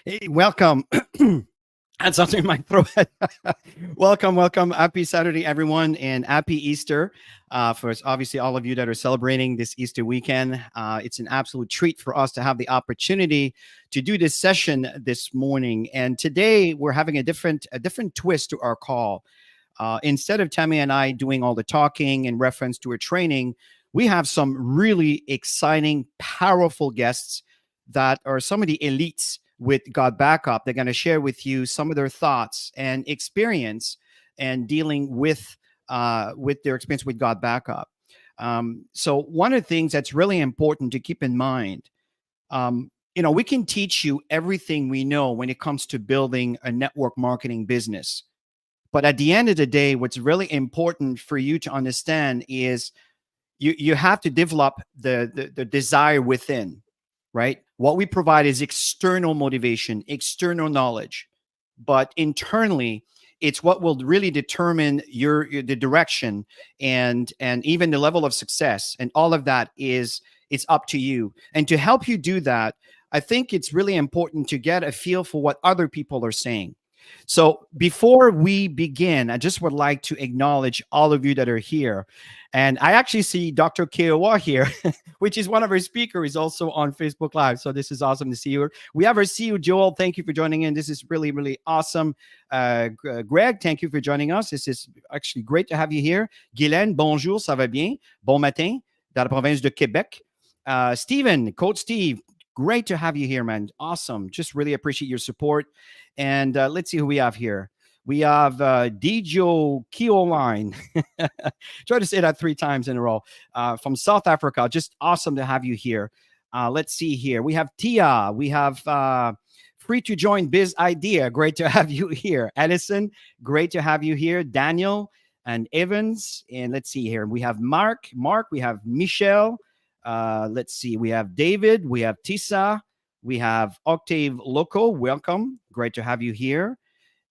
Hey, welcome. Had something in my throat. welcome. Happy Saturday, everyone, and happy Easter for obviously all of you that are celebrating this Easter weekend. It's an absolute treat for us to have the opportunity to do this session this morning. And today we're having a different twist to our call. Instead of Tammy and I doing all the talking in reference to a training, we have some really exciting, powerful guests that are some of the elites with Gotbackup. They're going to share with you some of their thoughts and experience and dealing with their experience with Gotbackup. So one of the things that's really important to keep in mind, we can teach you everything we know when it comes to building a network marketing business. But at the end of the day, what's really important for you to understand is you have to develop the desire within, right? What we provide is external motivation, external knowledge, but internally, it's what will really determine the direction and even the level of success, and all of that it's up to you. And to help you do that, I think it's really important to get a feel for what other people are saying. So before we begin, I just would like to acknowledge all of you that are here. And I actually see Dr. Kiowa here, which is one of our speakers, also on Facebook Live. So this is awesome to see you. We have our CEO, Joel. Thank you for joining in. This is really, really awesome. Greg, thank you for joining us. This is actually great to have you here. Guylaine, bonjour, ça va bien? Bon matin, dans la province de Québec. Steven, Coach Steve, great to have you here, man. Awesome. Just really appreciate your support. And let's see who we have here. We have Dijo Kioline. Try to say that 3 times in a row. From South Africa. Just awesome to have you here. Let's see here. We have Tia. We have Free to Join Biz Idea. Great to have you here. Edison, great to have you here. Daniel and Evans. And let's see here. We have Mark. We have Michelle. Let's see. We have David. We have Tisa. We have Octave Loco. Welcome. Great to have you here.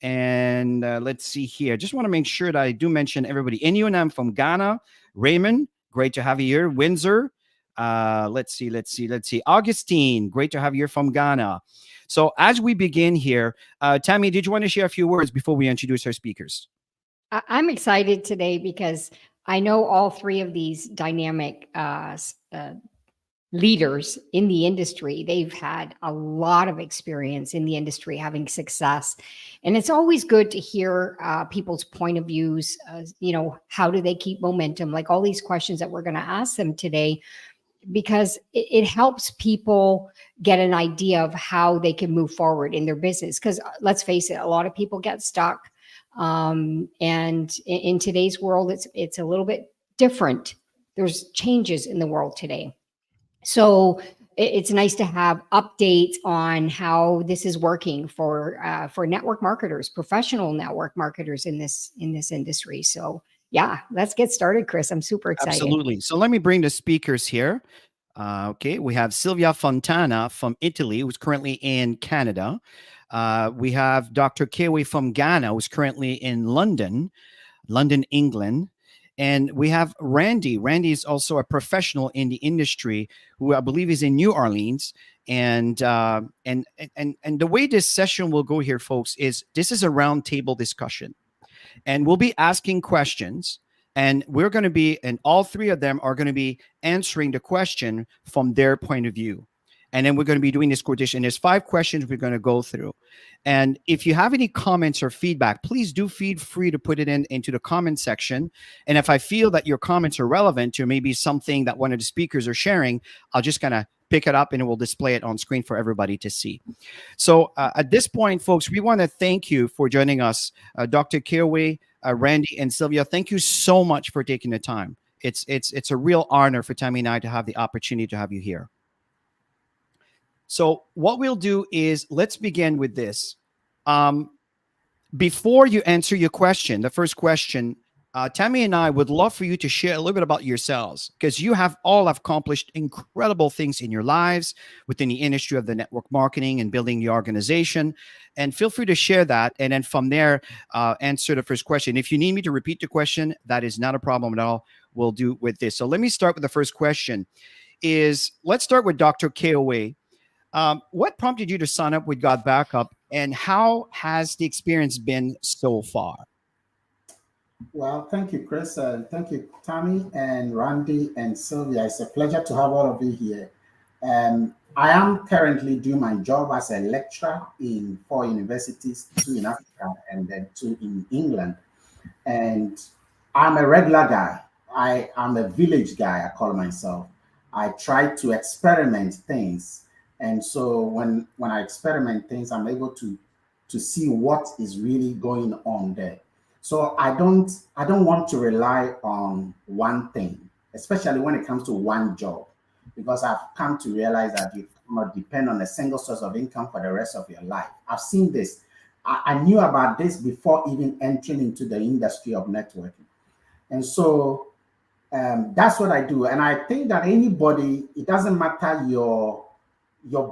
And let's see here. Just want to make sure that I do mention everybody. Inyunam from Ghana. Raymond, great to have you here. Windsor. Let's see. Augustine, great to have you here from Ghana. So as we begin here, Tammy, did you want to share a few words before we introduce our speakers? I'm excited today because I know all 3 of these dynamic leaders in the industry. They've had a lot of experience in the industry, having success. And it's always good to hear people's point of views. How do they keep momentum? Like all these questions that we're going to ask them today, because it helps people get an idea of how they can move forward in their business. Because let's face it, a lot of people get stuck. And in today's world, it's a little bit different. There's changes in the world today. So it's nice to have updates on how this is working for network marketers, professional network marketers in this industry. So yeah, let's get started, Chris. I'm super excited. Absolutely. So let me bring the speakers here. Okay, we have Silvia Fontana from Italy, who's currently in Canada. We have Dr. Kewe from Ghana, who's currently in London, England. And we have Randy. Randy is also a professional in the industry who I believe is in New Orleans. And the way this session will go here, folks, is this is a roundtable discussion. And we'll be asking questions. And we're going to be, and all 3 of them are going to be answering the question from their point of view. And then we're going to be doing this quotation. There's 5 questions we're going to go through. And if you have any comments or feedback, please do feel free to put it into the comment section. And if I feel that your comments are relevant to maybe something that one of the speakers are sharing, I'll just kind of pick it up and it will display it on screen for everybody to see. So at this point, folks, we want to thank you for joining us. Dr. Kewe, Randy, and Sylvia, thank you so much for taking the time. It's a real honor for Tammy and I to have the opportunity to have you here. So what we'll do is let's begin with this. Before you answer your question, the first question, Tammy and I would love for you to share a little bit about yourselves, because you have all accomplished incredible things in your lives within the industry of the network marketing and building the organization. And feel free to share that. And then from there, answer the first question. If you need me to repeat the question, that is not a problem at all. We'll do with this. So let me start with the first question. Let's start with Dr. Kewe. What prompted you to sign up with Gotbackup, and how has the experience been so far? Well, thank you, Chris. Thank you, Tammy and Randy and Sylvia. It's a pleasure to have all of you here. I am currently doing my job as a lecturer in 4 universities, two in Africa and then two in England. And I'm a regular guy. I am a village guy, I call myself. I try to experiment things. And so when I experiment things, I'm able to see what is really going on there. So I don't want to rely on one thing, especially when it comes to one job, because I've come to realize that you cannot depend on a single source of income for the rest of your life. I've seen this. I knew about this before even entering into the industry of networking. And so that's what I do. And I think that anybody, it doesn't matter your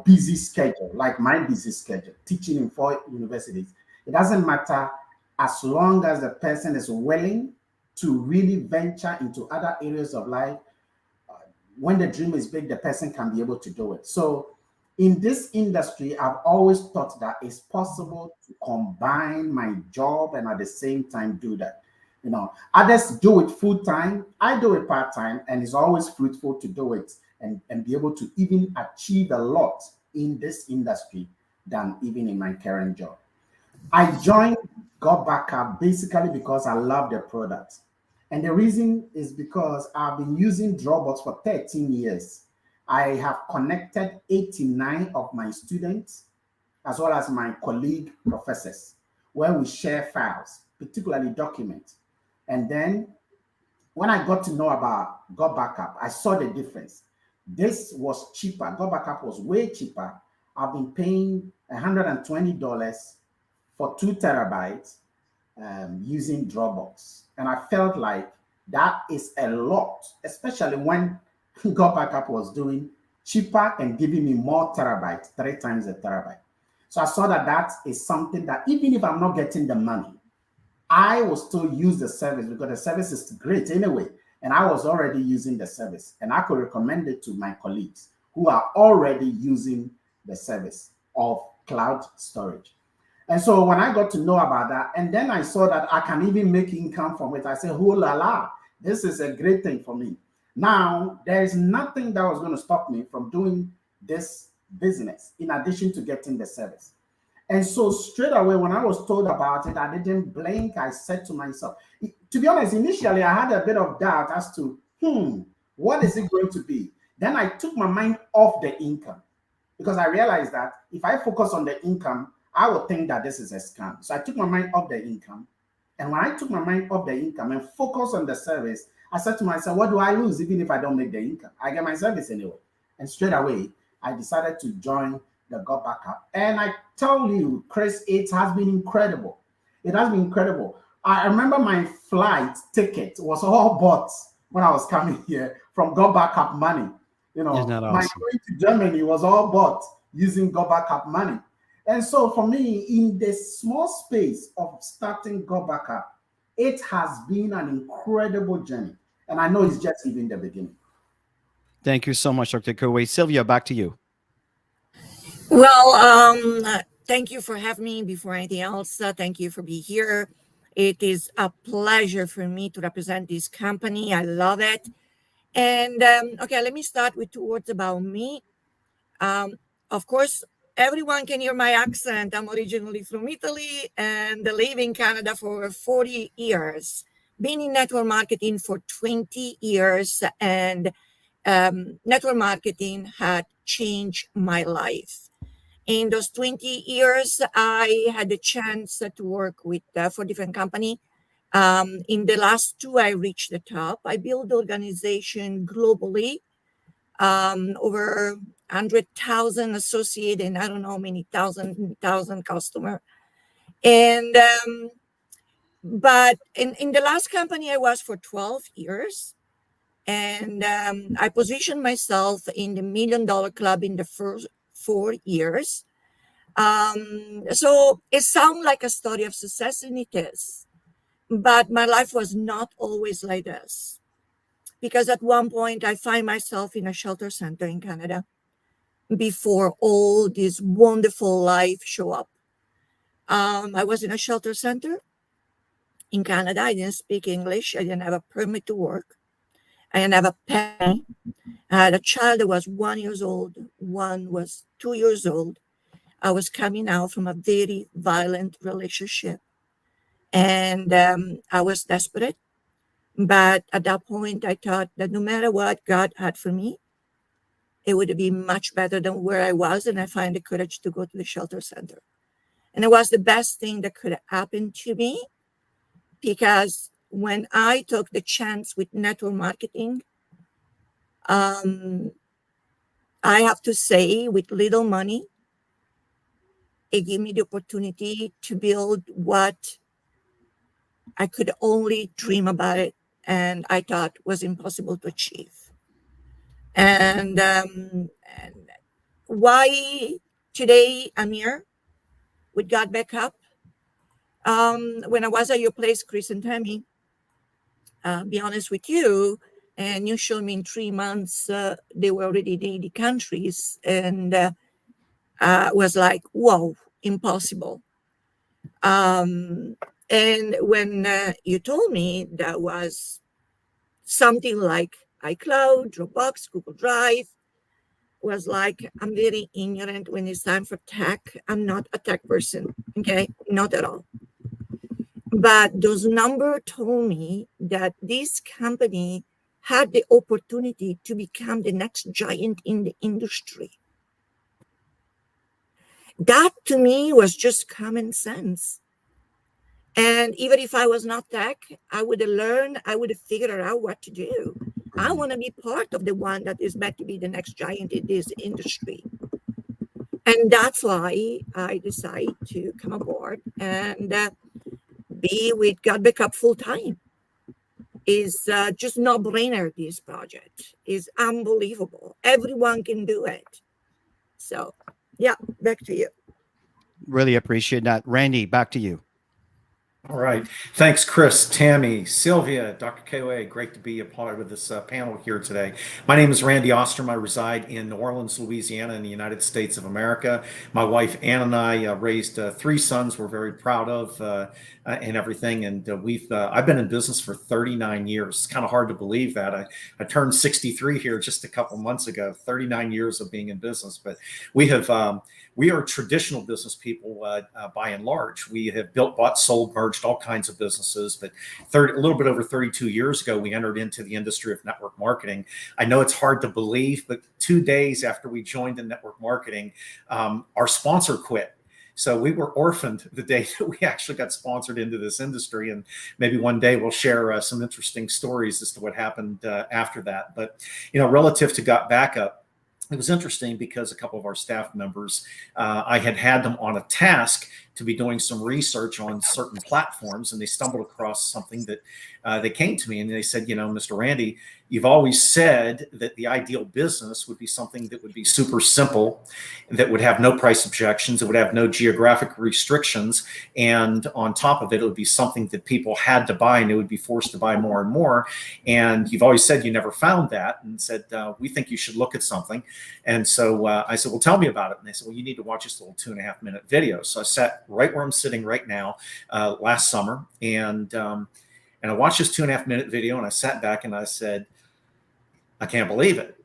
busy schedule, like my busy schedule, teaching in 4 universities. It doesn't matter as long as the person is willing to really venture into other areas of life. When the dream is big, the person can be able to do it. So in this industry, I've always thought that it's possible to combine my job and at the same time do that. Others do it full time. I do it part time, and it's always fruitful to do it and be able to even achieve a lot in this industry than even in my current job. I joined Gotbackup basically because I love the product. And the reason is because I've been using Dropbox for 13 years. I have connected 89 of my students as well as my colleague professors, where we share files, particularly documents. And then when I got to know about Gotbackup, I saw the difference. This was cheaper. Gotbackup was way cheaper. I've been paying $120 for 2 terabytes using Dropbox. And I felt like that is a lot, especially when Gotbackup was doing cheaper and giving me more terabytes, 3 times a terabyte. So I saw that that is something that even if I'm not getting the money, I will still use the service because the service is great anyway. And I was already using the service, and I could recommend it to my colleagues who are already using the service of cloud storage. And so when I got to know about that, and then I saw that I can even make income from it, I said, oh la la, this is a great thing for me. Now, there is nothing that was going to stop me from doing this business in addition to getting the service. And so straight away, when I was told about it, I didn't blink. I said to myself, to be honest, initially I had a bit of doubt as to, what is it going to be? Then I took my mind off the income because I realized that if I focus on the income, I would think that this is a scam. So I took my mind off the income. And when I took my mind off the income and focused on the service, I said to myself, what do I lose even if I don't make the income? I get my service anyway. And straight away, I decided to join the Gotbackup. And I tell you, Chris, it has been incredible. It has been incredible. I remember my flight ticket was all bought when I was coming here from Gotbackup money. Isn't that My awesome? going to Germany was all bought using Gotbackup money. And so for me, in the small space of starting Gotbackup, it has been an incredible journey. And I know it's just even the beginning. Thank you so much, Dr. Koway. Sylvia, back to you. Well, thank you for having me. Before anything else, thank you for being here. It is a pleasure for me to represent this company. I love it. And okay, let me start with 2 words about me. Of course, everyone can hear my accent. I'm originally from Italy and live in Canada for 40 years. Been in network marketing for 20 years, and network marketing had changed my life. In those 20 years, I had the chance to work with 4 different companies. In the last 2, I reached the top. I built organization globally, over 100,000 associates, and I don't know how many thousand customer. And but in the last company I was for 12 years, and I positioned myself in the $1 million club in the first 4 years. So it sounds like a story of success, and it is. But my life was not always like this, because at one point I find myself in a shelter center in Canada. before all this wonderful life show up. I was in a shelter center in Canada. I didn't speak English. I didn't have a permit to work. I didn't have a penny. I had a child that was 1 year old. One was 2 years old. I was coming out from a very violent relationship. And I was desperate. But at that point, I thought that no matter what God had for me, it would be much better than where I was. And I find the courage to go to the shelter center. And it was the best thing that could happen to me, because when I took the chance with network marketing, I have to say, with little money, it gave me the opportunity to build what I could only dream about it, and I thought was impossible to achieve. And why today I'm here with Gotbackup. When I was at your place, Chris and Tammy, be honest with you, and you showed me in 3 months they were already in 80 countries, and was like, whoa, impossible. And when you told me that was something like iCloud, Dropbox, Google Drive, was like, I'm very ignorant when it's time for tech. I'm not a tech person, okay? Not at all. But those numbers told me that this company had the opportunity to become the next giant in the industry. That to me was just common sense. And even if I was not tech, I would have learned, I would have figured out what to do. I want to be part of the one that is meant to be the next giant in this industry. And that's why I decided to come aboard and be with Gotbackup full time. Is just no-brainer. This project is unbelievable. Everyone can do it. So, yeah, back to you. Really appreciate that. Randy, back to you. All right. Thanks, Chris, Tammy, Sylvia, Dr. KOA. Great to be a part of this panel here today. My name is Randy Ostrom. I reside in New Orleans, Louisiana, in the United States of America. My wife, Ann, and I raised 3 sons we're very proud of and everything. And I've been in business for 39 years. It's kind of hard to believe that. I turned 63 here just a couple months ago, 39 years of being in business. But we are traditional business people by and large. We have built, bought, sold, merged all kinds of businesses. But a little bit over 32 years ago, we entered into the industry of network marketing. I know it's hard to believe, but 2 days after we joined in network marketing, our sponsor quit. So we were orphaned the day that we actually got sponsored into this industry. And maybe one day we'll share some interesting stories as to what happened after that. But, relative to Gotbackup, it was interesting because a couple of our staff members, I had them on a task to be doing some research on certain platforms, and they stumbled across something that they came to me and they said, Mr. Randy, you've always said that the ideal business would be something that would be super simple, that would have no price objections, it would have no geographic restrictions, and on top of it, it would be something that people had to buy and they would be forced to buy more and more. And you've always said you never found that, and said, we think you should look at something. And so I said, well, tell me about it. And they said, well, you need to watch this little 2.5-minute video. So I sat right where I'm sitting right now last summer, and I watched this 2.5-minute video, and I sat back and I said, I can't believe it.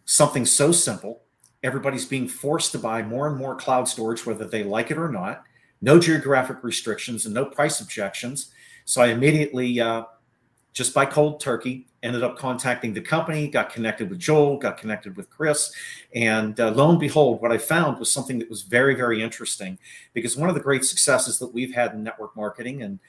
Something so simple. Everybody's being forced to buy more and more cloud storage, whether they like it or not. No geographic restrictions and no price objections. So I immediately, just by cold turkey, ended up contacting the company, got connected with Joel, got connected with Chris. And lo and behold, what I found was something that was very, very interesting, because one of the great successes that we've had in network marketing, and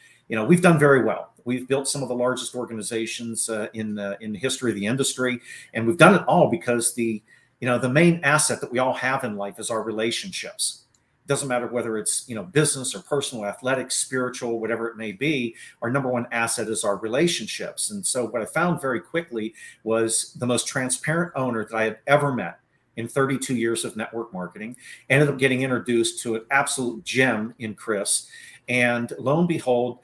we've done very well. We've built some of the largest organizations in the history of the industry, and we've done it all because the main asset that we all have in life is our relationships. It doesn't matter whether it's business or personal, athletic, spiritual, whatever it may be. Our number one asset is our relationships. And so what I found very quickly was the most transparent owner that I had ever met in 32 years of network marketing. Ended up getting introduced to an absolute gem in Chris, and lo and behold,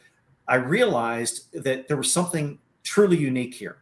I realized that there was something truly unique here,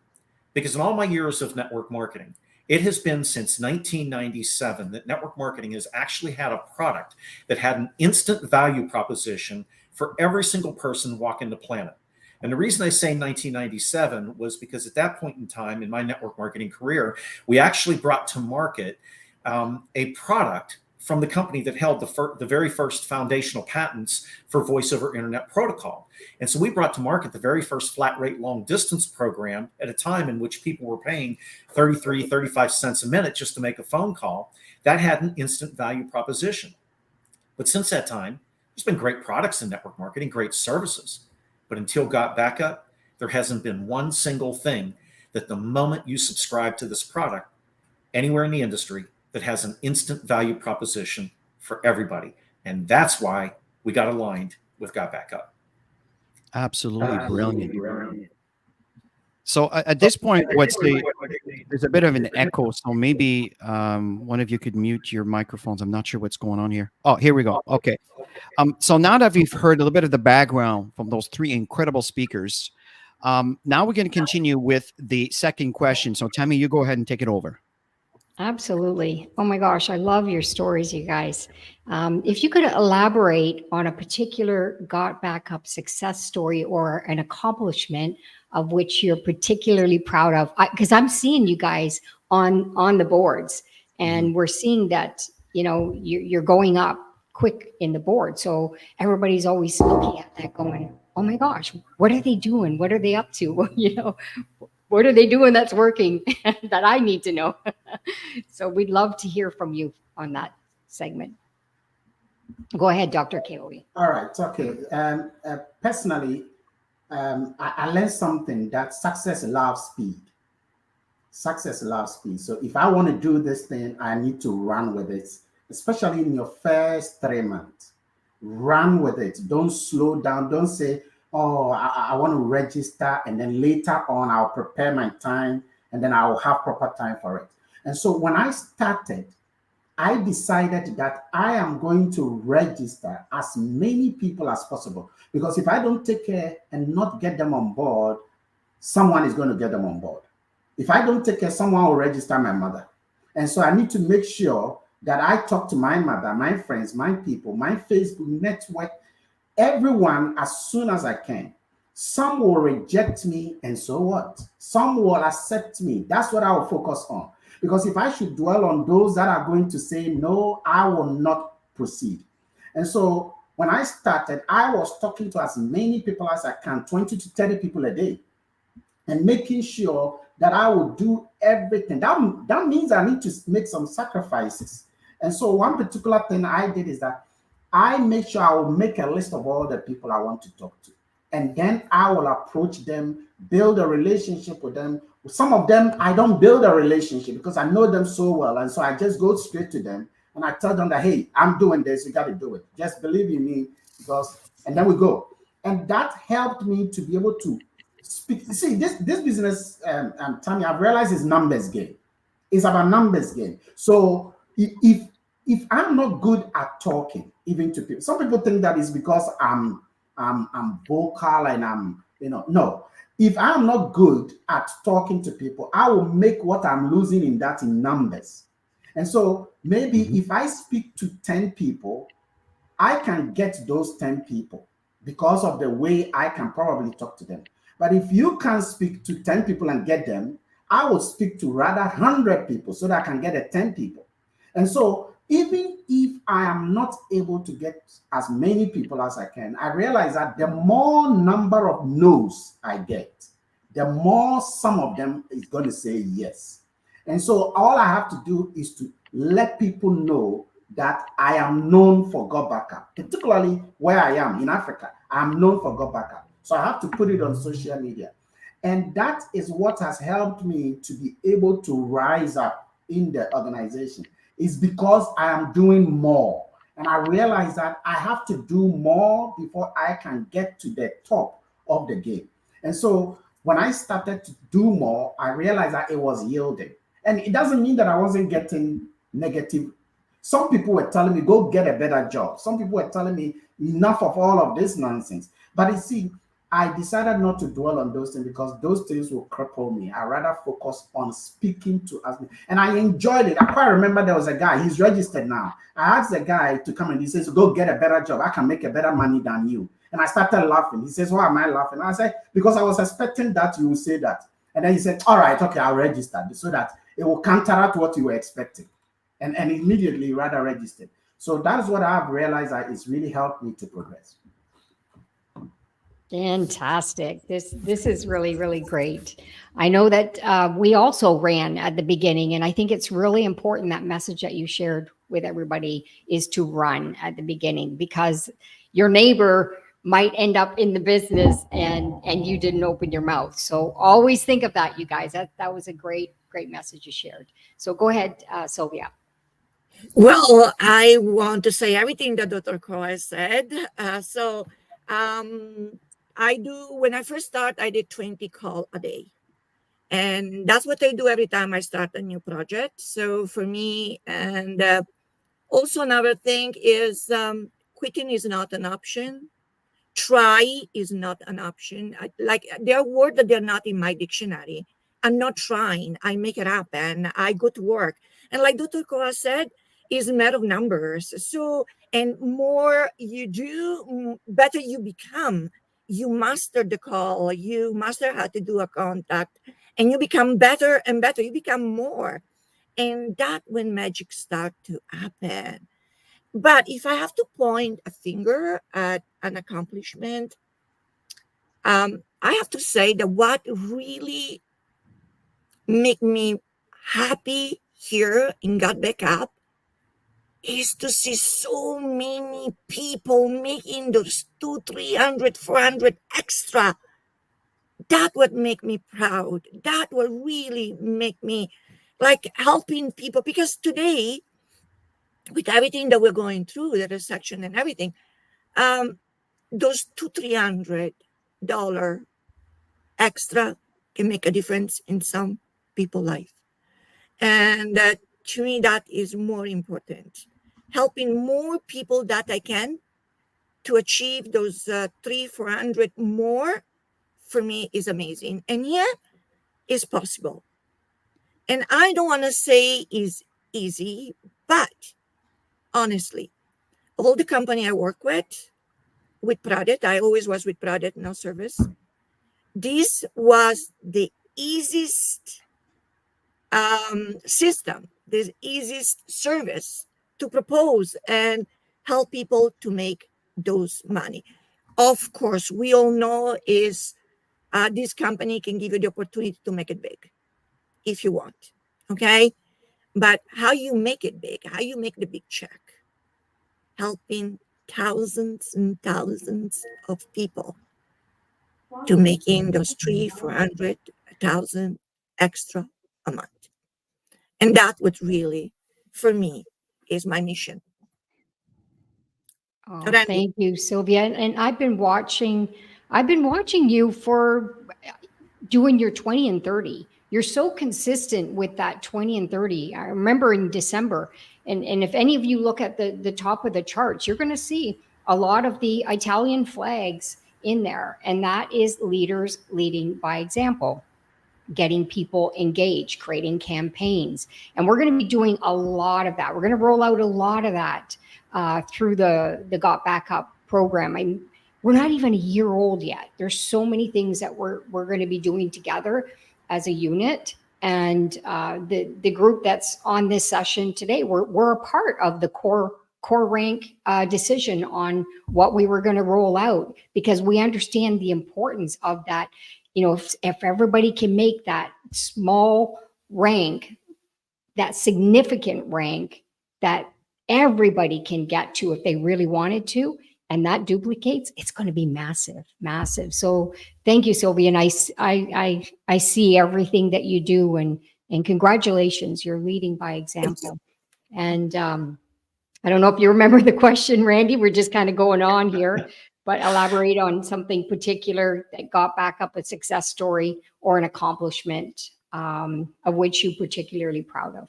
because in all my years of network marketing, It has been since 1997 that network marketing has actually had a product that had an instant value proposition for every single person walking the planet. And the reason I say 1997 was because at that point in time in my network marketing career, we actually brought to market a product from the company that held the very first foundational patents for voice over internet protocol. And so we brought to market the very first flat rate long distance program at a time in which people were paying 33, 35 cents a minute just to make a phone call. That had an instant value proposition. But since that time, there's been great products in network marketing, great services. But until Gotbackup, there hasn't been one single thing that the moment you subscribe to this product, anywhere in the industry, that has an instant value proposition for everybody. And that's why we got aligned with Gotbackup. Absolutely brilliant. So at this point, there's a bit of an echo. So maybe one of you could mute your microphones. I'm not sure what's going on here. Oh, here we go. Okay. So now that we've heard a little bit of the background from those three incredible speakers, now we're going to continue with the second question. So Tammy, you go ahead and take it over. Absolutely. Oh my gosh, I love your stories, you guys. If you could elaborate on a particular Gotbackup success story or an accomplishment of which you're particularly proud of, because I'm seeing you guys on the boards, and we're seeing that you're going up quick in the board. So everybody's always looking at that, going, "Oh my gosh, what are they doing? What are they up to?" What are they doing that's working that I need to know? So we'd love to hear from you on that segment. Go ahead, Dr. KOE. All right. Okay. Personally, I learned something that success loves speed. Success loves speed. So if I want to do this thing, I need to run with it, especially in your first 3 months. Run with it. Don't slow down. Don't say, "Oh, I want to register, and then later on I'll prepare my time, and then I'll have proper time for it." And so when I started, I decided that I am going to register as many people as possible, because if I don't take care and not get them on board, someone is going to get them on board. If I don't take care, someone will register my mother. And so I need to make sure that I talk to my mother, my friends, my people, my Facebook network, everyone as soon as I can. Some will reject me, and so what? Some will accept me. That's what I will focus on. Because if I should dwell on those that are going to say no, I will not proceed. And so when I started, I was talking to as many people as I can, 20 to 30 people a day, and making sure that I will do everything. That means I need to make some sacrifices. And so one particular thing I did is that I make sure I will make a list of all the people I want to talk to. And then I will approach them, build a relationship with them. With some of them, I don't build a relationship because I know them so well. And so I just go straight to them and I tell them that, "Hey, I'm doing this. You got to do it. Just believe in me." And then we go. And that helped me to be able to speak. See, this business, Tammy, I've realized is numbers game. It's about numbers game. So if I'm not good at talking, even to people, some people think that is because I'm vocal and no. If I'm not good at talking to people, I will make what I'm losing in numbers. And so maybe if I speak to 10 people, I can get those 10 people because of the way I can probably talk to them. But if you can't speak to 10 people and get them, I will speak to rather 100 people so that I can get 10 people. And so even if I am not able to get as many people as I can, I realize that the more number of no's I get, the more some of them is going to say yes. And so all I have to do is to let people know that I am known for Gotbackup, particularly where I am in Africa. I'm known for Gotbackup. So I have to put it on social media. And that is what has helped me to be able to rise up in the organization. Is because I am doing more. And I realize that I have to do more before I can get to the top of the game. And so when I started to do more, I realized that it was yielding. And it doesn't mean that I wasn't getting negative. Some people were telling me, "Go get a better job." Some people were telling me, "Enough of all of this nonsense." But you see, I decided not to dwell on those things because those things will cripple me. I rather focus on speaking to us. And I enjoyed it. I quite remember there was a guy, he's registered now. I asked the guy to come and he says, go get a better job. I can make a better money than you. And I started laughing. He says, why am I laughing? And I said, because I was expecting that you would say that. And then he said, all right, okay, I'll register so that it will counteract what you were expecting. And immediately rather registered. So that is what I have realized that it's really helped me to progress. Fantastic. This is really, really great. I know that we also ran at the beginning, and I think it's really important that message that you shared with everybody is to run at the beginning, because your neighbor might end up in the business and you didn't open your mouth. So always think of that, you guys. That was a great message you shared. So go ahead, Sylvia. Well, I want to say everything that Dr. Croy said. When I first start, I did 20 calls a day. And that's what I do every time I start a new project. So for me, and also another thing is quitting is not an option. Try is not an option. Like, there are words that they're not in my dictionary. I'm not trying. I make it happen. I go to work. And like Dr. Croy said, is a matter of numbers. So, and more you do, better you become. You master the call, you master how to do a contact, and you become better and better. You become more. And that's when magic starts to happen. But if I have to point a finger at an accomplishment, I have to say that what really make me happy here in Gotbackup is to see so many people making those 200, 300, 400 extra. That would make me proud. That would really make me like helping people. Because today, with everything that we're going through, the recession and everything, those $200-300 extra can make a difference in some people's life. And to me, that is more important. Helping more people that I can to achieve those 300-400 more, for me, is amazing. And yeah, it's possible. And I don't want to say is easy, but honestly, all the company I work with product, I always was with product, no service. This was the easiest system, the easiest service to propose and help people to make those money. Of course, we all know is this company can give you the opportunity to make it big if you want, okay? But how you make it big, how you make the big check, helping thousands and thousands of people to making those 300, 400, 1,000 extra a month. And that would really, for me, is my mission. Oh, thank you, Sylvia. And I've been watching you for doing your 20 and 30. You're so consistent with that 20 and 30. I remember in December, and if any of you look at the top of the charts, you're going to see a lot of the Italian flags in there. And that is leaders leading by example, getting people engaged, creating campaigns. And we're going to be doing a lot of that. We're going to roll out a lot of that through the Gotbackup program. We're not even a year old yet. There's so many things that we're going to be doing together as a unit. And the group that's on this session today, we're a part of the core rank decision on what we were going to roll out, because we understand the importance of that. You know, if everybody can make that small rank, that significant rank that everybody can get to if they really wanted to, and that duplicates, it's going to be massive, massive. So thank you, Sylvia. And I see everything that you do, and congratulations, you're leading by example. And I don't know if you remember the question, Randy, we're just kind of going on here, but elaborate on something particular that Gotbackup, a success story or an accomplishment of which you're particularly proud of.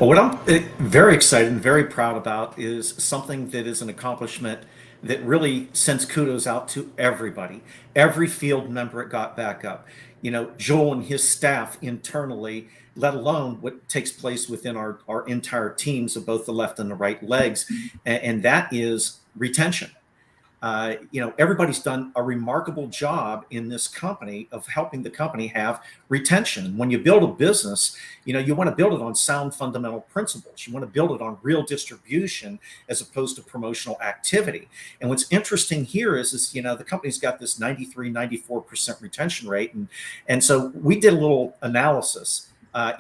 Well, what I'm very excited and very proud about is something that is an accomplishment that really sends kudos out to everybody, every field member at Gotbackup. You know, Joel and his staff internally, let alone what takes place within our entire teams of both the left and the right legs, and that is retention. You know, everybody's done a remarkable job in this company of helping the company have retention. When you build a business, you know, you want to build it on sound fundamental principles. You want to build it on real distribution as opposed to promotional activity. And what's interesting here is you know, the company's got this 93, 94% retention rate. And so we did a little analysis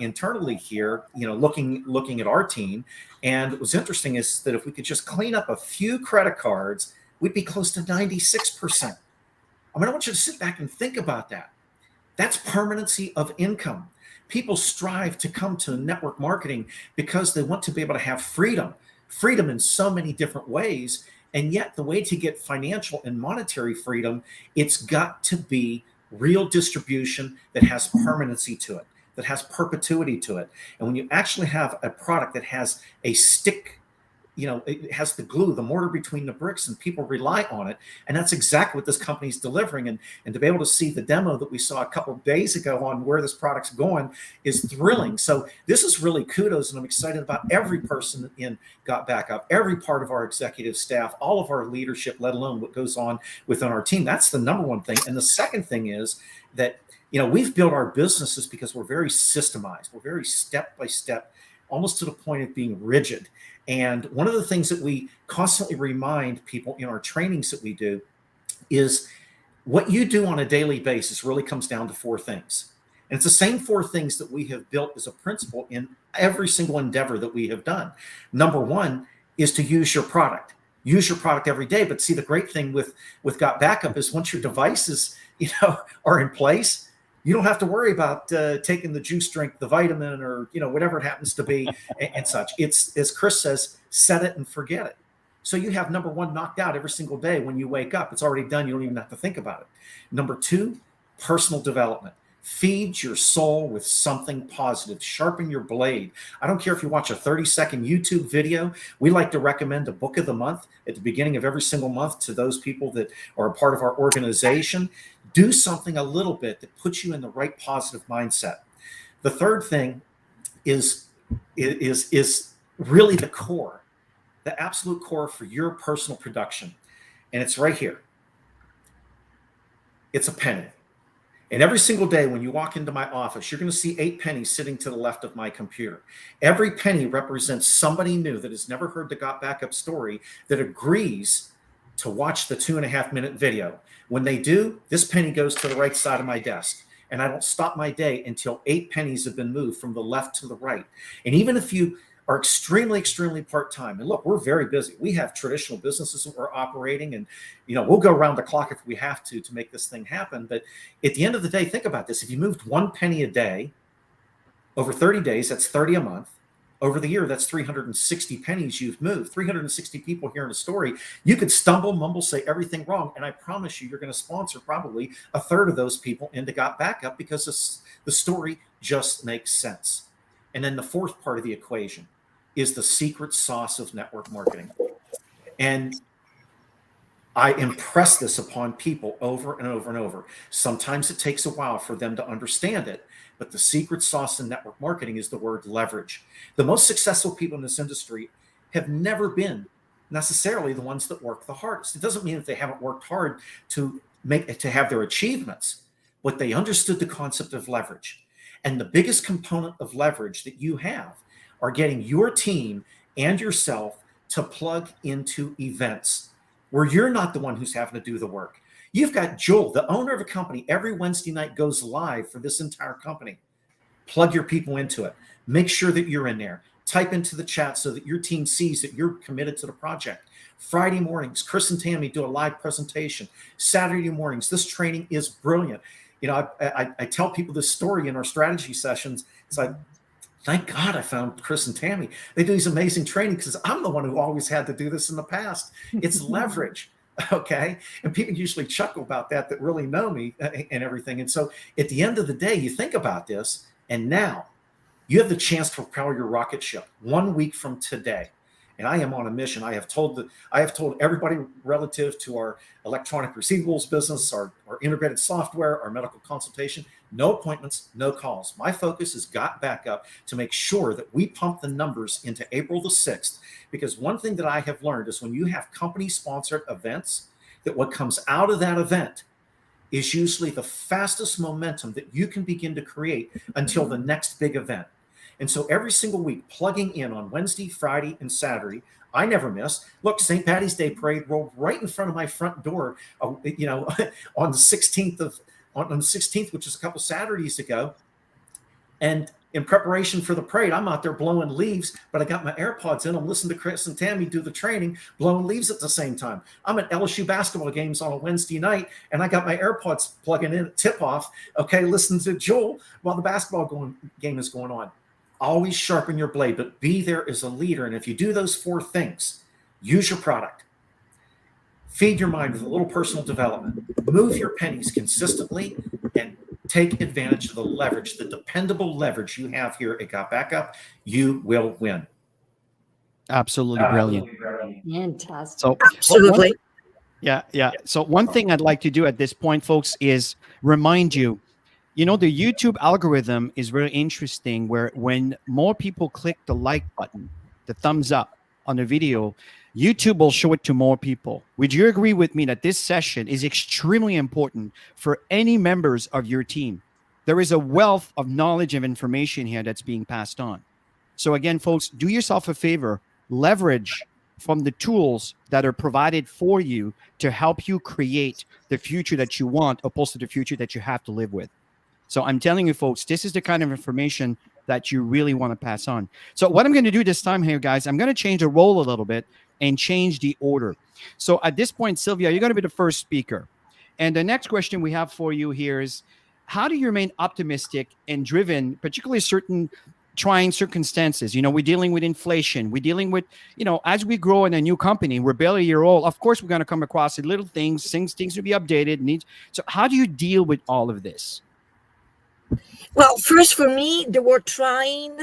internally here, you know, looking at our team. And what was interesting is that if we could just clean up a few credit cards, we'd be close to 96%. I mean, I want you to sit back and think about that. That's permanency of income. People strive to come to network marketing because they want to be able to have freedom in so many different ways. And yet the way to get financial and monetary freedom, it's got to be real distribution that has permanency to it, that has perpetuity to it. And when you actually have a product that has a stick, you know, it has the glue, the mortar between the bricks, and people rely on it. And that's exactly what this company's delivering. And to be able to see the demo that we saw a couple of days ago on where this product's going is thrilling. So this is really kudos, and I'm excited about every person in Gotbackup, every part of our executive staff, all of our leadership, let alone what goes on within our team. That's the number one thing. And the second thing is that, you know, we've built our businesses because we're very systemized. We're very step by step, almost to the point of being rigid. And one of the things that we constantly remind people in our trainings that we do is what you do on a daily basis really comes down to four things. And it's the same four things that we have built as a principle in every single endeavor that we have done. Number one is to use your product. Use your product every day. But see, the great thing with Gotbackup is once your devices, you know, are in place, you don't have to worry about taking the juice drink, the vitamin, or, you know, whatever it happens to be and such. It's, as Chris says, set it and forget it. So you have number one knocked out every single day when you wake up. It's already done. You don't even have to think about it. Number two, personal development. Feed your soul with something positive. Sharpen your blade. I don't care if you watch a 30-second YouTube video. We like to recommend a book of the month at the beginning of every single month to those people that are a part of our organization. Do something a little bit that puts you in the right positive mindset. The third thing is really the core, the absolute core for your personal production. And it's right here. It's a penny. And every single day when you walk into my office, you're going to see 8 pennies sitting to the left of my computer. Every penny represents somebody new that has never heard the Gotbackup story that agrees to watch the 2.5-minute video. When they do, this penny goes to the right side of my desk. And I don't stop my day until 8 pennies have been moved from the left to the right. And even if you are extremely, extremely part-time, and look, we're very busy. We have traditional businesses that we're operating, and, you know, we'll go around the clock if we have to make this thing happen. But at the end of the day, think about this. If you moved 1 penny a day over 30 days, that's 30 a month. Over the year, that's 360 pennies you've moved. 360 people hearing a story. You could stumble, mumble, say everything wrong, and I promise you, you're going to sponsor probably a third of those people into Gotbackup because the story just makes sense. And then the fourth part of the equation is the secret sauce of network marketing. And I impress this upon people over and over and over. Sometimes it takes a while for them to understand it, but the secret sauce in network marketing is the word leverage. The most successful people in this industry have never been necessarily the ones that work the hardest. It doesn't mean that they haven't worked hard to have their achievements, but they understood the concept of leverage. And the biggest component of leverage that you have are getting your team and yourself to plug into events where you're not the one who's having to do the work. You've got Joel, the owner of a company, every Wednesday night goes live for this entire company. Plug your people into it. Make sure that you're in there. Type into the chat so that your team sees that you're committed to the project. Friday mornings, Chris and Tammy do a live presentation. Saturday mornings, this training is brilliant. You know, I tell people this story in our strategy sessions. It's like, thank God I found Chris and Tammy. They do these amazing training because I'm the one who always had to do this in the past. It's leverage, okay? And people usually chuckle about that really know me and everything. And so at the end of the day, you think about this, and now You have the chance to propel your rocket ship 1 week from today. And I am on a mission. I have told everybody relative to our electronic receivables business, our integrated software, our medical consultation, no appointments, no calls. My focus is Gotbackup to make sure that we pump the numbers into April the 6th. Because one thing that I have learned is when you have company-sponsored events, that what comes out of that event is usually the fastest momentum that you can begin to create until the next big event. And so every single week, plugging in on Wednesday, Friday, and Saturday, I never miss. Look, St. Patty's Day parade rolled right in front of my front door, on the 16th, which is a couple Saturdays ago. And in preparation for the parade, I'm out there blowing leaves, but I got my AirPods in. I'm listening to Chris and Tammy do the training, blowing leaves at the same time. I'm at LSU basketball games on a Wednesday night, and I got my AirPods plugging in at tip-off, listening to Joel while the basketball game is going on. Always sharpen your blade, but be there as a leader. And if you do those 4 things, use your product, feed your mind with a little personal development, move your pennies consistently, and take advantage of the leverage, the dependable leverage you have here at Gotbackup, you will win. Absolutely brilliant. Fantastic. So, Absolutely. yeah. So one thing I'd like to do at this point, folks, is remind you, the YouTube algorithm is very interesting, where when more people click the like button, the thumbs up on the video, YouTube will show it to more people. Would you agree with me that this session is extremely important for any members of your team? There is a wealth of knowledge and information here that's being passed on. So again, folks, do yourself a favor, leverage from the tools that are provided for you to help you create the future that you want, opposed to the future that you have to live with. So I'm telling you, folks, this is the kind of information that you really want to pass on. So what I'm going to do this time here, guys, I'm going to change the role a little bit and change the order. So at this point, Sylvia, you're going to be the first speaker. And the next question we have for you here is, how do you remain optimistic and driven, particularly certain trying circumstances? We're dealing with inflation. We're dealing with, as we grow in a new company, we're barely a year old. Of course, we're going to come across little things to be updated. So how do you deal with all of this? Well, first for me, the word trying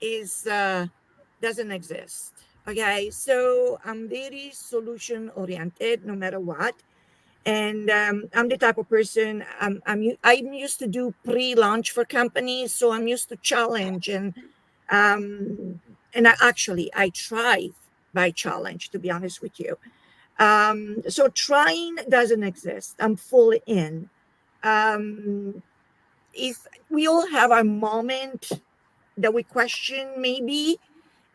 doesn't exist. Okay, so I'm very solution oriented, no matter what, and I'm the type of person. I'm used to do pre-launch for companies, so I'm used to challenge, and I thrive by challenge. To be honest with you, so trying doesn't exist. I'm fully in. If we all have our moment that we question, maybe,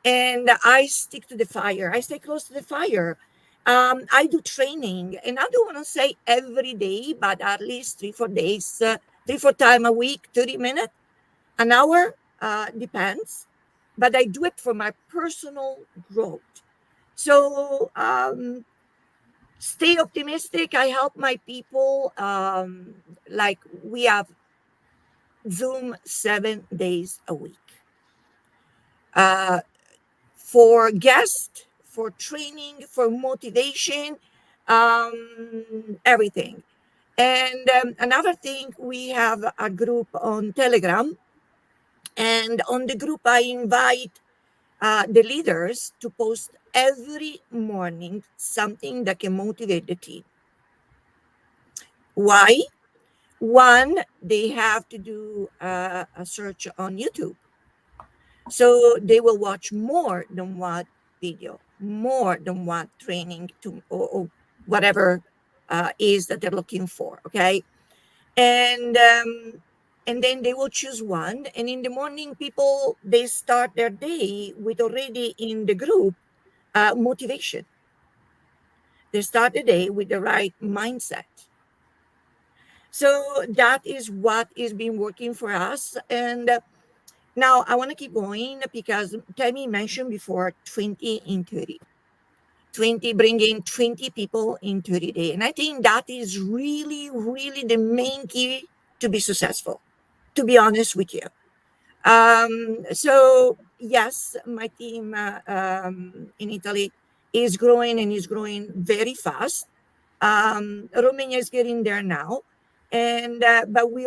and I stick to the fire. I stay close to the fire. I do training, and I don't want to say every day, but at least 3-4 days, 3-4 times a week, 30 minutes, an hour, depends. But I do it for my personal growth. So stay optimistic. I help my people. Like we have Zoom 7 days a week. For guests, for training, for motivation, everything. And another thing, we have a group on Telegram. And on the group, I invite the leaders to post every morning something that can motivate the team. Why? One, they have to do a search on YouTube. So they will watch more than one video, more than one training or whatever is that they're looking for. Okay. And then they will choose one. And in the morning, people, they start their day with already in the group motivation. They start the day with the right mindset. So that is what is been working for us. And now I want to keep going because Tammy mentioned before 20 in 30. 20, bringing 20 people in 30 days. And I think that is really, really the main key to be successful, to be honest with you. So yes, my team in Italy is growing and is growing very fast. Romania is getting there now. And but we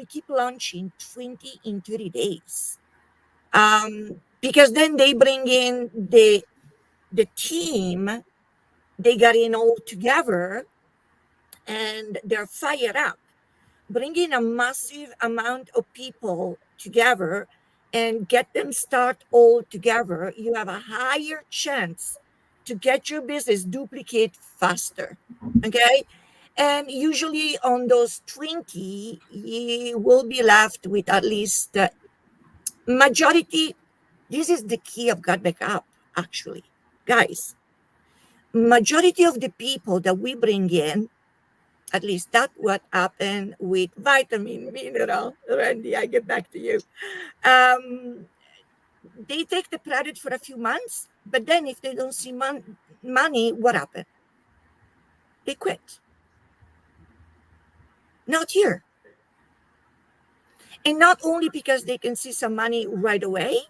keep launching 20 in 30 days. Because then they bring in the team, they got in all together, and they're fired up. Bringing a massive amount of people together and get them start all together, you have a higher chance to get your business duplicate faster. Okay. And usually on those 20, you will be left with at least majority. This is the key of Gotbackup, actually. Guys, majority of the people that we bring in, at least that's what happened with vitamin, mineral. Randy, I get back to you. They take the product for a few months, but then if they don't see money, what happened? They quit. Not here. And not only because they can see some money right away,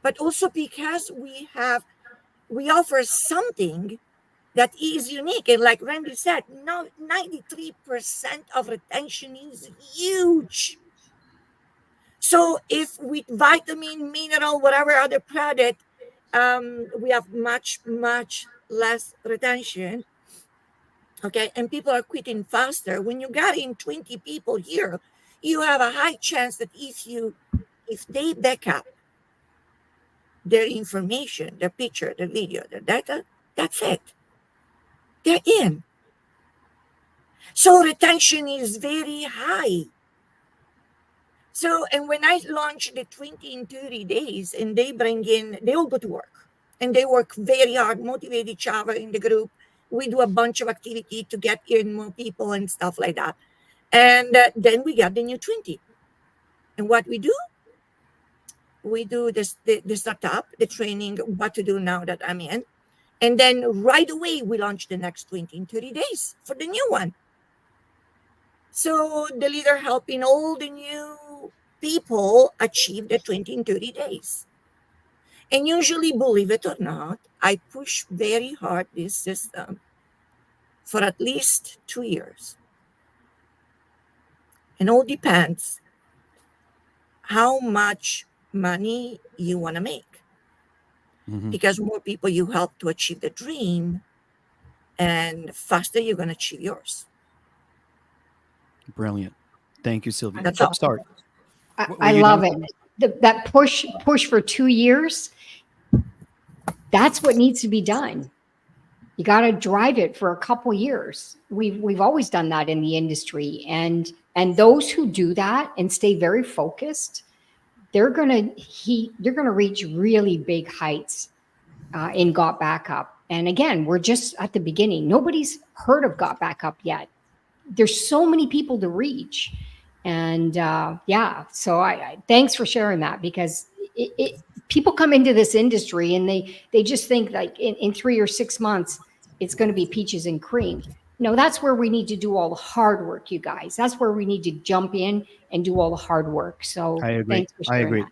but also because we offer something that is unique. And like Randy said, no, 93% of retention is huge. So if with vitamin, mineral, whatever other product, we have much, much less retention. Okay. And people are quitting faster. When you got in 20 people here, you have a high chance that if they back up their information, their picture, their video, their data, that's it. They're in. So retention is very high. So, and when I launch the 20 in 30 days and they all go to work and they work very hard, motivate each other in the group. We do a bunch of activity to get in more people and stuff like that. And then we get the new 20. And what we do this, the startup, the training, what to do now that I'm in. And then right away, we launch the next 20 in 30 days for the new one. So the leader helping all the new people achieve the 20 in 30 days. And usually, believe it or not, I push very hard this system for at least 2 years. And all depends how much money you want to make. Mm-hmm. Because more people you help to achieve the dream, and faster you're going to achieve yours. Brilliant. Thank you, Sylvia. That's all. Start. I love it. That push for 2 years, that's what needs to be done. You got to drive it for a couple years. We've always done that in the industry, and those who do that and stay very focused, they're gonna reach really big heights in Gotbackup. And again, we're just at the beginning. Nobody's heard of Gotbackup yet. There's so many people to reach, and so I thanks for sharing that, because people come into this industry and they just think like in 3 or 6 months it's going to be peaches and cream. No, that's where we need to do all the hard work, you guys. That's where we need to jump in and do all the hard work. So I agree. Thanks for sharing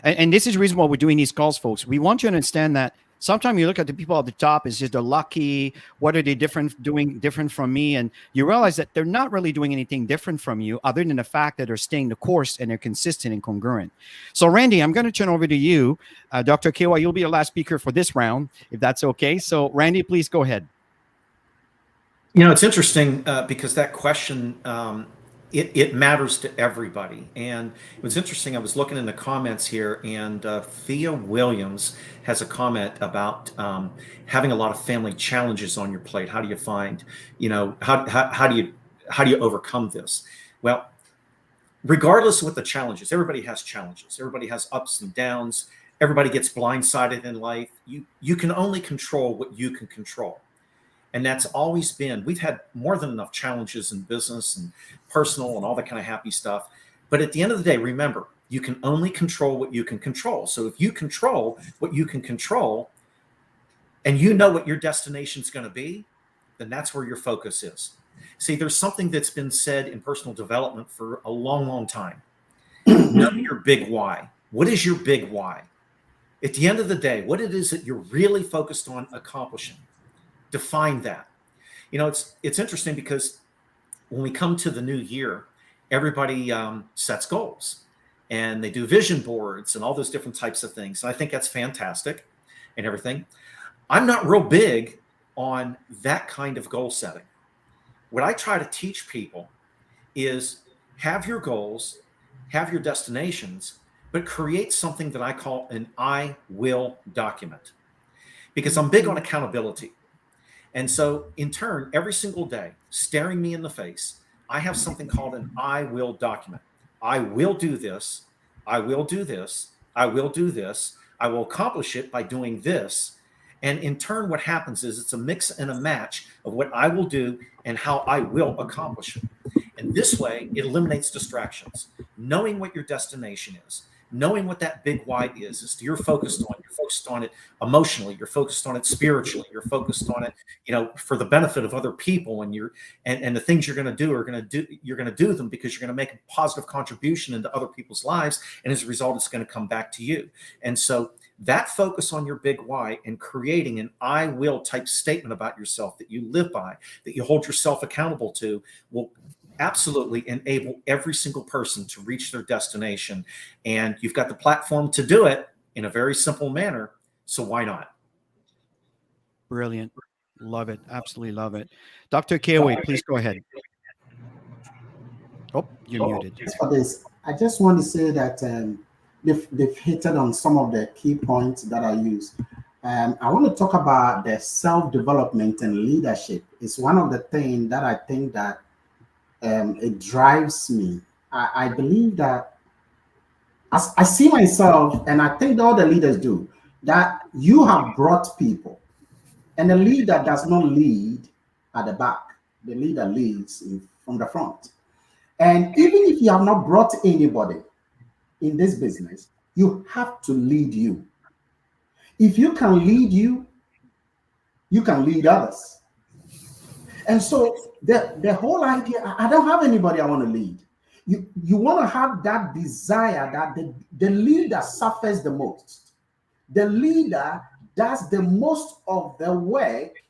that. And this is the reason why we're doing these calls, folks. We want you to understand that sometimes you look at the people at the top, it's just they're lucky. What are they doing different from me? And you realize that they're not really doing anything different from you, other than the fact that they're staying the course and they're consistent and congruent. So Randy, I'm going to turn over to you. Dr. KY, you'll be the last speaker for this round, if that's okay. So Randy, please go ahead. You know, it's interesting because that question, it matters to everybody. And it was interesting. I was looking in the comments here, and Thea Williams has a comment about having a lot of family challenges on your plate. How do you find, how do you overcome this? Well, regardless of what the challenge is, everybody has challenges. Everybody has ups and downs. Everybody gets blindsided in life. You can only control what you can control. And that's always been, we've had more than enough challenges in business and personal and all that kind of happy stuff. But at the end of the day, remember, you can only control what you can control. So if you control what you can control and you know what your destination is going to be, then that's where your focus is. See, there's something that's been said in personal development for a long, long time. Know your big why. What is your big why? At the end of the day, what it is that you're really focused on accomplishing. Define that. It's interesting because when we come to the new year, everybody sets goals. and they do vision boards and all those different types of things. And I think that's fantastic and everything. I'm not real big on that kind of goal setting. What I try to teach people is have your goals, have your destinations, but create something that I call an I will document, because I'm big on accountability. And so in turn, every single day, staring me in the face, I have something called an I will document. I will do this. I will do this. I will do this. I will accomplish it by doing this. And in turn, what happens is it's a mix and a match of what I will do and how I will accomplish it. And this way, it eliminates distractions. Knowing what your destination is, knowing what that big why is you're focused on. You're focused on it emotionally. You're focused on it spiritually. You're focused on it, for the benefit of other people. And the things you're going to do you're going to do them because you're going to make a positive contribution into other people's lives. And as a result, it's going to come back to you. And so that focus on your big why and creating an I will type statement about yourself that you live by, that you hold yourself accountable to, will absolutely enable every single person to reach their destination. And you've got the platform to do it in a very simple manner. So why not? Brilliant. Love it. Absolutely love it. Dr. Kewe, please go ahead. Oh, you're muted. For this, I just want to say that they've hit on some of the key points that I use. I want to talk about the self-development and leadership. It's one of the things that I think that it drives me. I believe that as I see myself, and I think all the leaders do, that you have brought people, and the leader does not lead at the back. The leader leads from the front. And even if you have not brought anybody in this business, you have to lead you. If you can lead you, you can lead others. And so the whole idea, I don't have anybody I want to lead. You want to have that desire that the leader suffers the most. The leader does the most of the work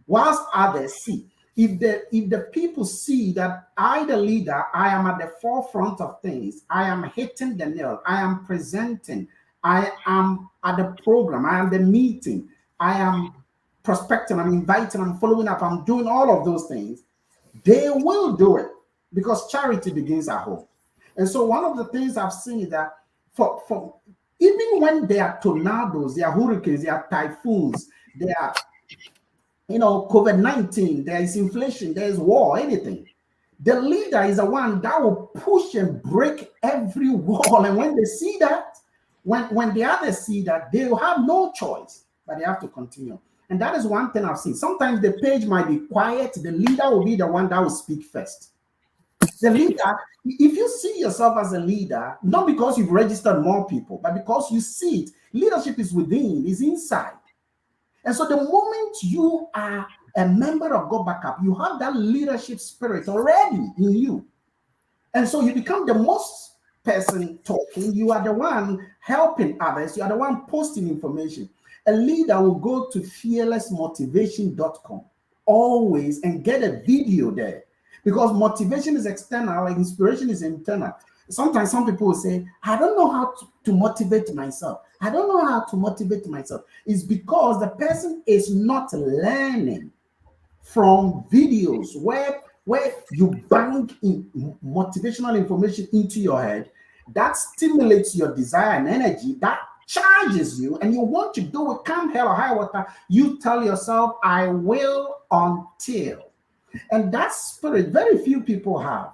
whilst others see. If the people see that I, the leader, I am at the forefront of things, I am hitting the nail, I am presenting, I am at the program, I am the meeting, I am prospecting, I'm inviting, I'm following up, I'm doing all of those things, they will do it because charity begins at home. And so one of the things I've seen is that for even when there are tornadoes, there are hurricanes, there are typhoons, there are COVID-19, there is inflation, there is war, anything. The leader is the one that will push and break every wall. And when they see that, when the others see that, they will have no choice, but they have to continue. And that is one thing I've seen. Sometimes the page might be quiet. The leader will be the one that will speak first. The leader, if you see yourself as a leader, not because you've registered more people, but because you see it, leadership is within, is inside. And so the moment you are a member of Gotbackup, you have that leadership spirit already in you. And so you become the most person talking. You are the one helping others. You are the one posting information. A leader will go to fearlessmotivation.com always and get a video there, because motivation is external and inspiration is internal. Sometimes some people will say, I don't know how to motivate myself. I don't know how to motivate myself. It's because the person is not learning from videos where you bang in motivational information into your head that stimulates your desire and energy, that charges you, and you want to do it, come hell or high water. You tell yourself, I will until. And that spirit, very few people have.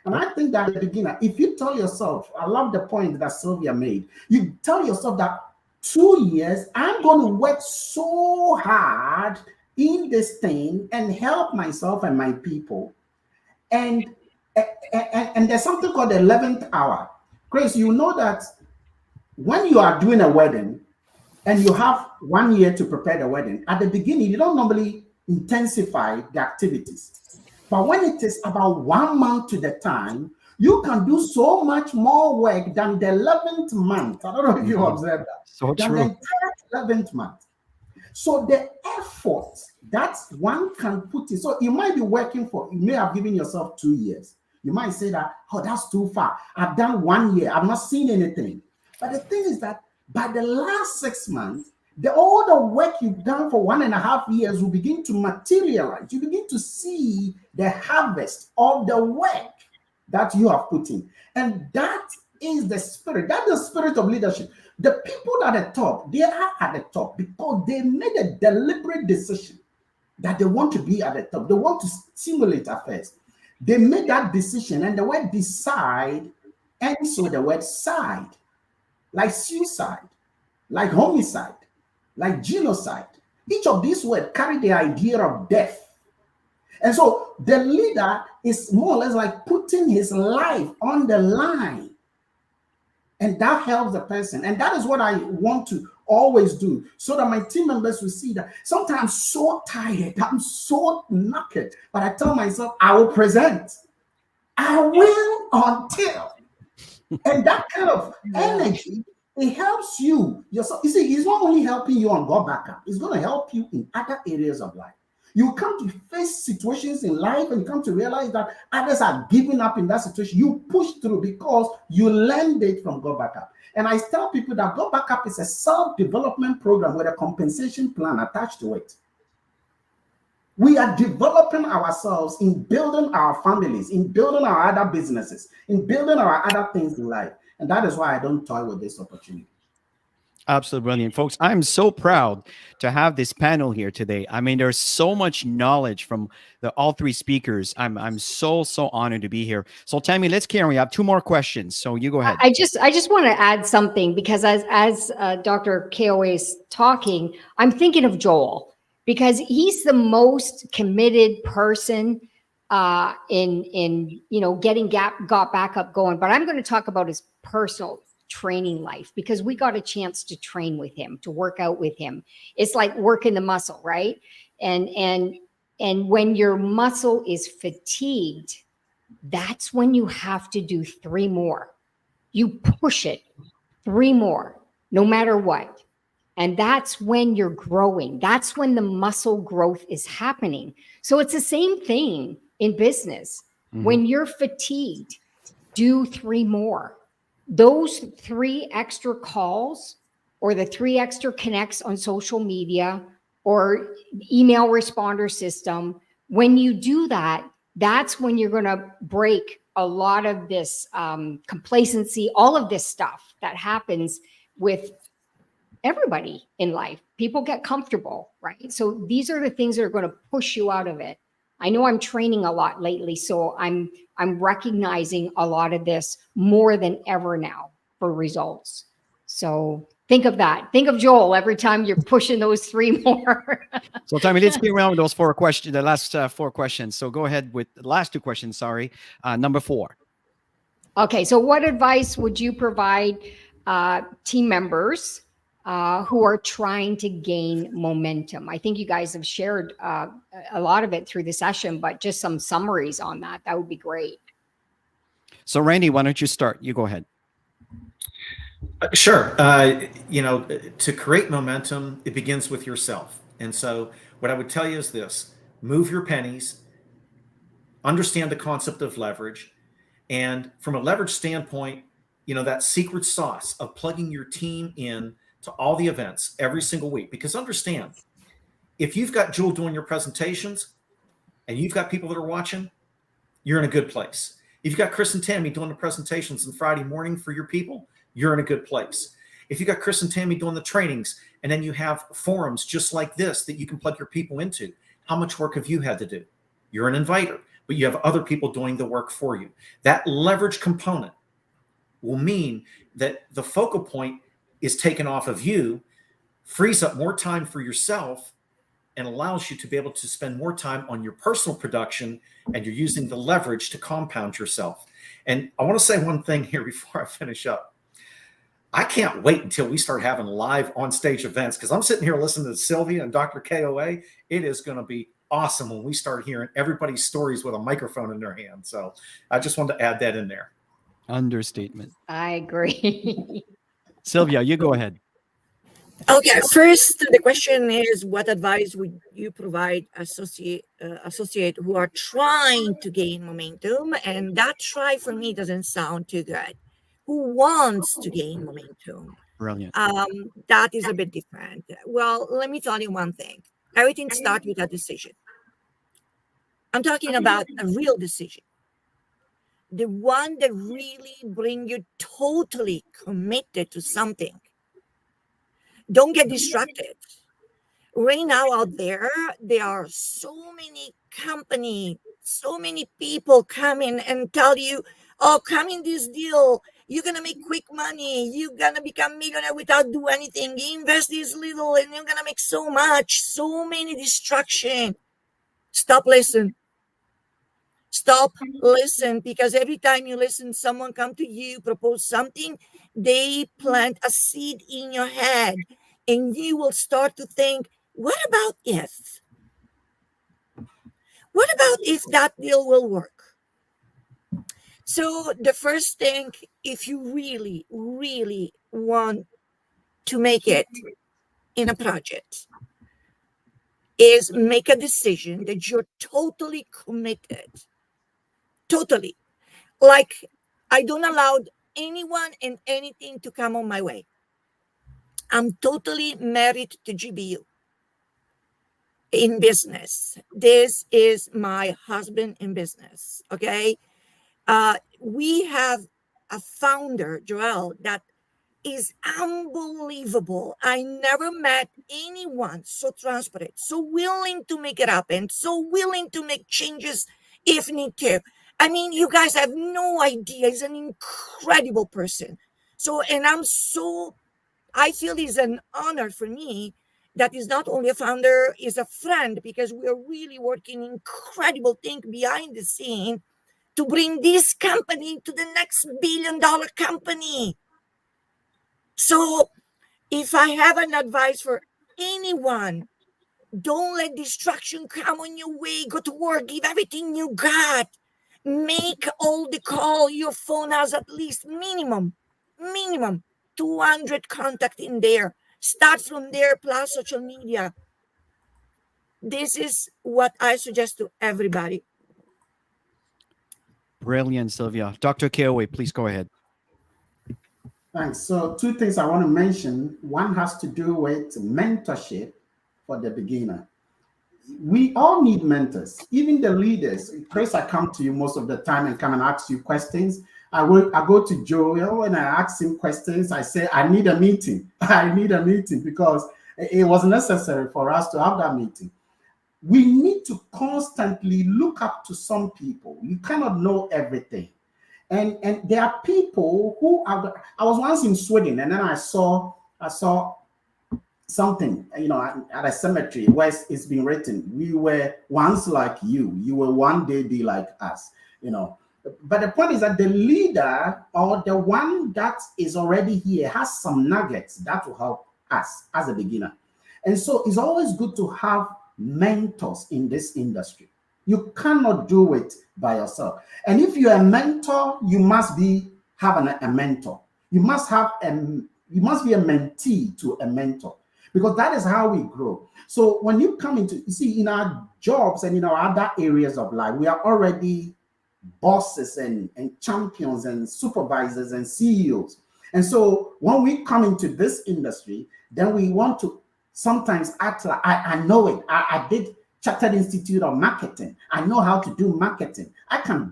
And I think that at the beginner, if you tell yourself, I love the point that Sylvia made, you tell yourself that 2 years, I'm going to work so hard in this thing and help myself and my people. And there's something called the 11th hour. Grace, you know that when you are doing a wedding and you have 1 year to prepare the wedding, at the beginning, you don't normally intensify the activities. But when it is about 1 month to the time, you can do so much more work than the 11th month. I don't know if you observed that. So than true. the entire 11th month. So the effort that one can put in, so you might be working for, you may have given yourself 2 years. You might say that, oh, that's too far. I've done 1 year. I've not seen anything. But the thing is that by the last 6 months, all the work you've done for 1.5 years will begin to materialize. You begin to see the harvest of the work that you have put in. And that is the spirit. That's the spirit of leadership. The people at the top, they are at the top because they made a deliberate decision that they want to be at the top. They want to stimulate affairs. They made that decision, and the word decide ends with the word side, like suicide, like homicide, like genocide. Each of these words carry the idea of death. And so the leader is more or less like putting his life on the line. And that helps the person. And that is what I want to always do, so that my team members will see that sometimes I'm so tired, I'm so knackered, but I tell myself, I will present. I will until. And that kind of energy, it helps you yourself. You see, it's not only helping you on Gotbackup, it's going to help you in other areas of life. You come to face situations in life and you come to realize that others are giving up in that situation. You push through because you learned it from Gotbackup. And I tell people that Gotbackup is a self-development program with a compensation plan attached to it. We are developing ourselves in building our families, in building our other businesses, in building our other things in life. And that is why I don't toy with this opportunity. Absolutely brilliant, folks. I'm so proud to have this panel here today. I mean, there's so much knowledge from all three speakers. I'm so honored to be here. So Tammy, let's carry on. We have 2 more questions. So you go ahead. I just want to add something, because as Dr. KOA is talking, I'm thinking of Joel, because he's the most committed person in getting Gotbackup going. But I'm going to talk about his personal training life, because we got a chance to train with him, to work out with him. It's like working the muscle, right? And when your muscle is fatigued, that's when you have to do 3 more. You push it 3 more, no matter what. And that's when you're growing. That's when the muscle growth is happening. So it's the same thing in business. Mm-hmm. When you're fatigued, do 3 more. Those 3 extra calls, or the 3 extra connects on social media or email responder system, when you do that, that's when you're going to break a lot of this complacency, all of this stuff that happens with everybody in life. People get comfortable, right? So these are the things that are going to push you out of it. I know I'm training a lot lately, so I'm recognizing a lot of this more than ever now for results. So think of that. Think of Joel every time you're pushing those 3 more. So Tammy, let's get around with those 4 questions, the last 4 questions. So go ahead with the last 2 questions, sorry. Number 4. Okay, so what advice would you provide team members who are trying to gain momentum? I think you guys have shared a lot of it through the session, but just some summaries on that. That would be great. So Randy, why don't you start? You go ahead. Sure. To create momentum, it begins with yourself. And so what I would tell you is this: move your pennies, understand the concept of leverage. And from a leverage standpoint, that secret sauce of plugging your team in to all the events every single week. Because understand, if you've got Jewel doing your presentations and you've got people that are watching, you're in a good place. If you've got Chris and Tammy doing the presentations on Friday morning for your people, you're in a good place. If you've got Chris and Tammy doing the trainings, and then you have forums just like this that you can plug your people into, how much work have you had to do? You're an inviter, but you have other people doing the work for you. That leverage component will mean that the focal point is taken off of you, frees up more time for yourself, and allows you to be able to spend more time on your personal production, and you're using the leverage to compound yourself. And I want to say one thing here before I finish up. I can't wait until we start having live on stage events, because I'm sitting here listening to Sylvia and Dr. KOA. It is going to be awesome when we start hearing everybody's stories with a microphone in their hand. So I just wanted to add that in there. Understatement. I agree. Sylvia, you go ahead. Okay, first the question is, what advice would you provide associate who are trying to gain momentum? And that try for me doesn't sound too good. Who wants to gain momentum? Brilliant. That is a bit different. Well, let me tell you one thing. Everything starts with a decision. I'm talking about a real decision. The one that really bring you totally committed to something. Don't get distracted. Right now out there are so many company, so many people coming and tell you, oh, come in this deal, you're gonna make quick money, you're gonna become millionaire without do anything, invest this little and you're gonna make so much. So many distraction. Stop listen, because every time you listen, someone come to you, propose something, they plant a seed in your head, and you will start to think, what about if that deal will work? So the first thing, if you really really want to make it in a project, is make a decision that you're totally committed. Totally. Like, I don't allow anyone and anything to come on my way. I'm totally married to GBU in business. This is my husband in business. Okay. We have a founder, Joel, that is unbelievable. I never met anyone so transparent, so willing to make it happen, so willing to make changes if need to. I mean, you guys have no idea. He's an incredible person. So, and I feel it's an honor for me that is not only a founder, is a friend, because we are really working incredible thing behind the scene to bring this company to the next billion-dollar company. So if I have an advice for anyone, don't let distraction come on your way. Go to work, give everything you got. Make all the call. Your phone has at least minimum 200 contact in there. Start from there, plus social media. This is what I suggest to everybody. Brilliant, Sylvia. Dr. Keowe, please go ahead. Thanks. So two things I want to mention. One has to do with mentorship for the beginner. We all need mentors, even the leaders. Chris, I come to you most of the time and come and ask you questions. I go to Joel and I ask him questions. I say, I need a meeting. I need a meeting because it was necessary for us to have that meeting. We need to constantly look up to some people. You cannot know everything. And there are people who are, I was once in Sweden and then I saw something, at a cemetery where it's been written, we were once like you will one day be like us, But the point is that the leader or the one that is already here has some nuggets that will help us as a beginner. And so it's always good to have mentors in this industry. You cannot do it by yourself. And if you're a mentor, you must have a mentor. You must be a mentee to a mentor, because that is how we grow. So when you come into, in our jobs and in our other areas of life, we are already bosses and champions and supervisors and CEOs. And so when we come into this industry, then we want to sometimes act like, I know it. I did Chartered Institute of Marketing. I know how to do marketing. I can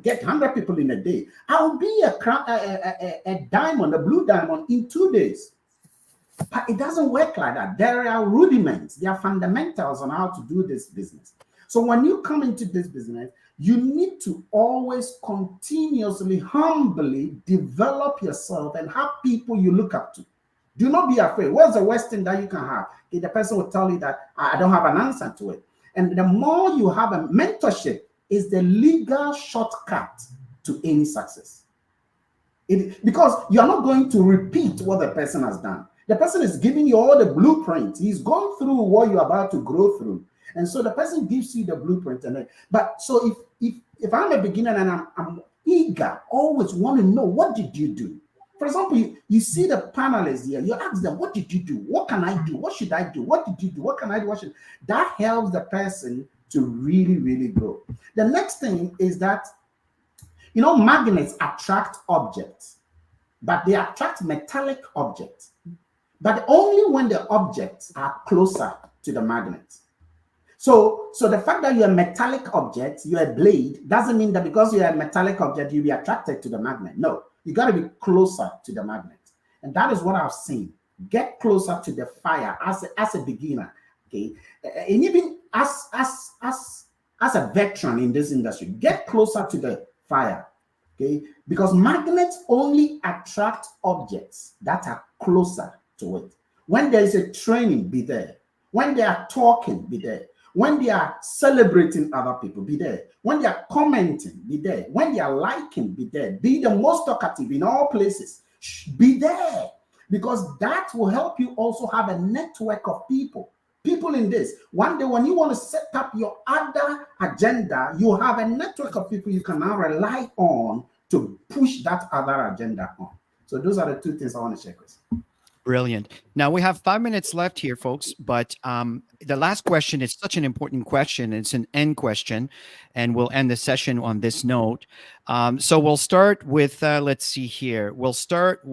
get 100 people in a day. I'll be a diamond, a blue diamond in 2 days. But it doesn't work like that. There are rudiments, there are fundamentals on how to do this business. So when you come into this business, you need to always continuously, humbly develop yourself and have people you look up to. Do not be afraid. What's the worst thing that you can have? The person will tell you that I don't have an answer to it. And the more you have a mentorship is the legal shortcut to any success. Because you're not going to repeat what the person has done. The person is giving you all the blueprints. He's gone through what you're about to grow through. And so the person gives you the blueprint. But so if I'm a beginner and I'm eager, always want to know, what did you do? For example, you see the panelists here, you ask them, what did you do? What can I do? What should I do? What did you do? What can I do? That helps the person to really, really grow. The next thing is that, magnets attract objects, but they attract metallic objects, but only when the objects are closer to the magnet. So the fact that you're a metallic object, you're a blade, doesn't mean that because you're a metallic object, you'll be attracted to the magnet. No, you got to be closer to the magnet. And that is what I've seen. Get closer to the fire as a beginner, okay? And even as a veteran in this industry, get closer to the fire, okay? Because magnets only attract objects that are closer to it. When there is a training, be there. When they are talking, be there. When they are celebrating other people, be there. When they are commenting, be there. When they are liking, be there. Be the most talkative in all places. Be there. Because that will help you also have a network of people. People in this. One day when you want to set up your other agenda, you have a network of people you can now rely on to push that other agenda on. So those are the two things I want to share, Chris. Brilliant. Now we have 5 minutes left here, folks, but the last question is such an important question. It's an end question, and we'll end the session on this note. So we'll start with, let's see here. We'll start from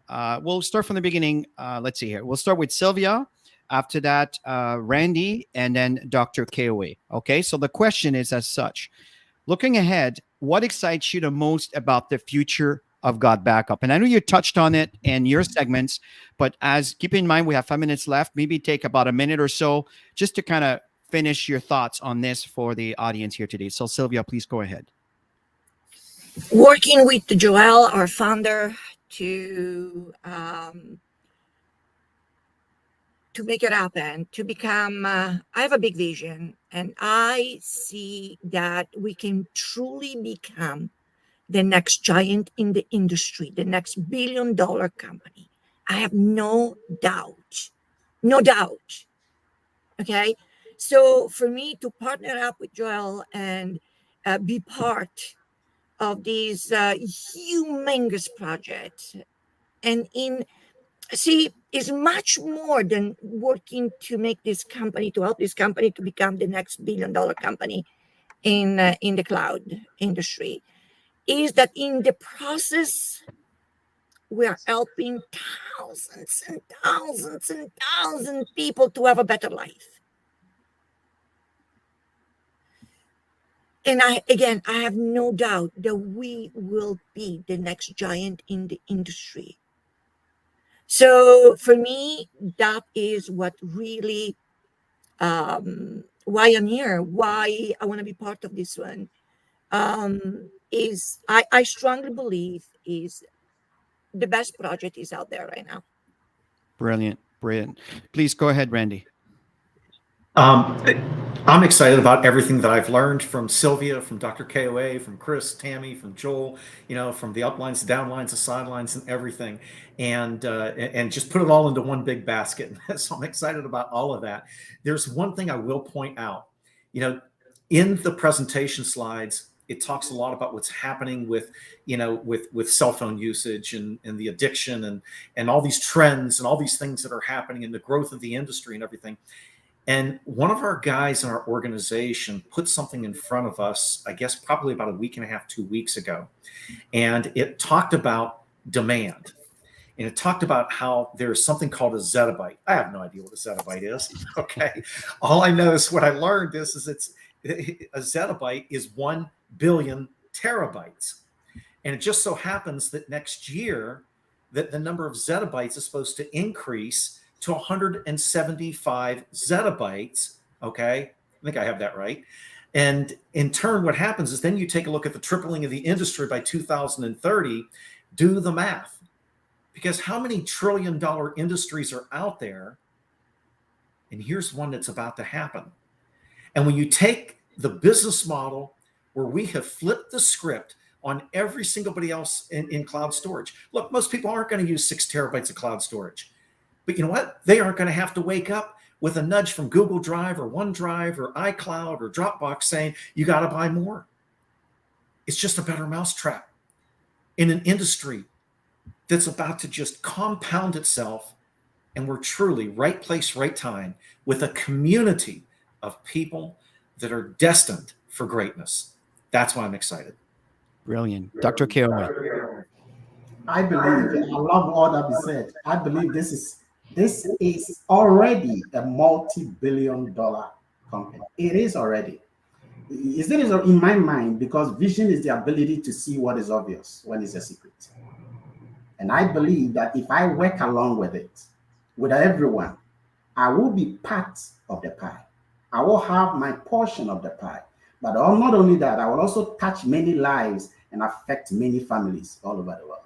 the beginning. Let's see here. We'll start with Sylvia. After that, Randy, and then Dr. KOA. Okay, so the question is as such. Looking ahead, what excites you the most about the future of Gotbackup? And I know you touched on it in your segments, but keep in mind, we have 5 minutes left. Maybe take about a minute or so just to kind of finish your thoughts on this for the audience here today. So Sylvia, please go ahead. Working with Joel, our founder, to make it happen, to become, I have a big vision, and I see that we can truly become the next giant in the industry, the next billion-dollar company. I have no doubt. Okay. So for me to partner up with Joel and be part of these humongous projects, and is much more than working to make this company, to help this company to become the next billion-dollar company in the cloud industry. Is that in the process, we are helping thousands and thousands and thousands of people to have a better life. And I have no doubt that we will be the next giant in the industry. So for me, that is what really, why I'm here, why I want to be part of this one. Is I strongly believe is the best project is out there right now. Brilliant. Please go ahead, Randy. I'm excited about everything that I've learned from Sylvia, from Dr. KOA, from Chris, Tammy, from Joel, from the uplines, the downlines, the sidelines, and everything, and just put it all into one big basket. So I'm excited about all of that. There's one thing I will point out, in the presentation slides, it talks a lot about what's happening with cell phone usage and the addiction and all these trends and all these things that are happening and the growth of the industry and everything. And one of our guys in our organization put something in front of us, I guess probably about a week and a half, 2 weeks ago. And it talked about demand. And it talked about how there's something called a zettabyte. I have no idea what a zettabyte is. Okay. All I know is what I learned is a zettabyte is 1 billion terabytes. And it just so happens that next year that the number of zettabytes is supposed to increase to 175 zettabytes. Okay. I think I have that right. And in turn, what happens is then you take a look at the tripling of the industry by 2030, do the math. Because how many trillion-dollar industries are out there? And here's one that's about to happen. And when you take the business model where we have flipped the script on every single else in cloud storage. Look, most people aren't going to use 6 terabytes of cloud storage. But you know what? They aren't going to have to wake up with a nudge from Google Drive or OneDrive or iCloud or Dropbox saying, you got to buy more. It's just a better mousetrap in an industry that's about to just compound itself. And we're truly right place, right time with a community of people that are destined for greatness. That's why I'm excited. Brilliant. Dr. KOA. I believe, and I love all that we said. I believe this is already a multi-billion-dollar company. It is already. Is it in my mind, because vision is the ability to see what is obvious when it's a secret. And I believe that if I work along with it, with everyone, I will be part of the pie. I will have my portion of the pie. But not only that, I will also touch many lives and affect many families all over the world.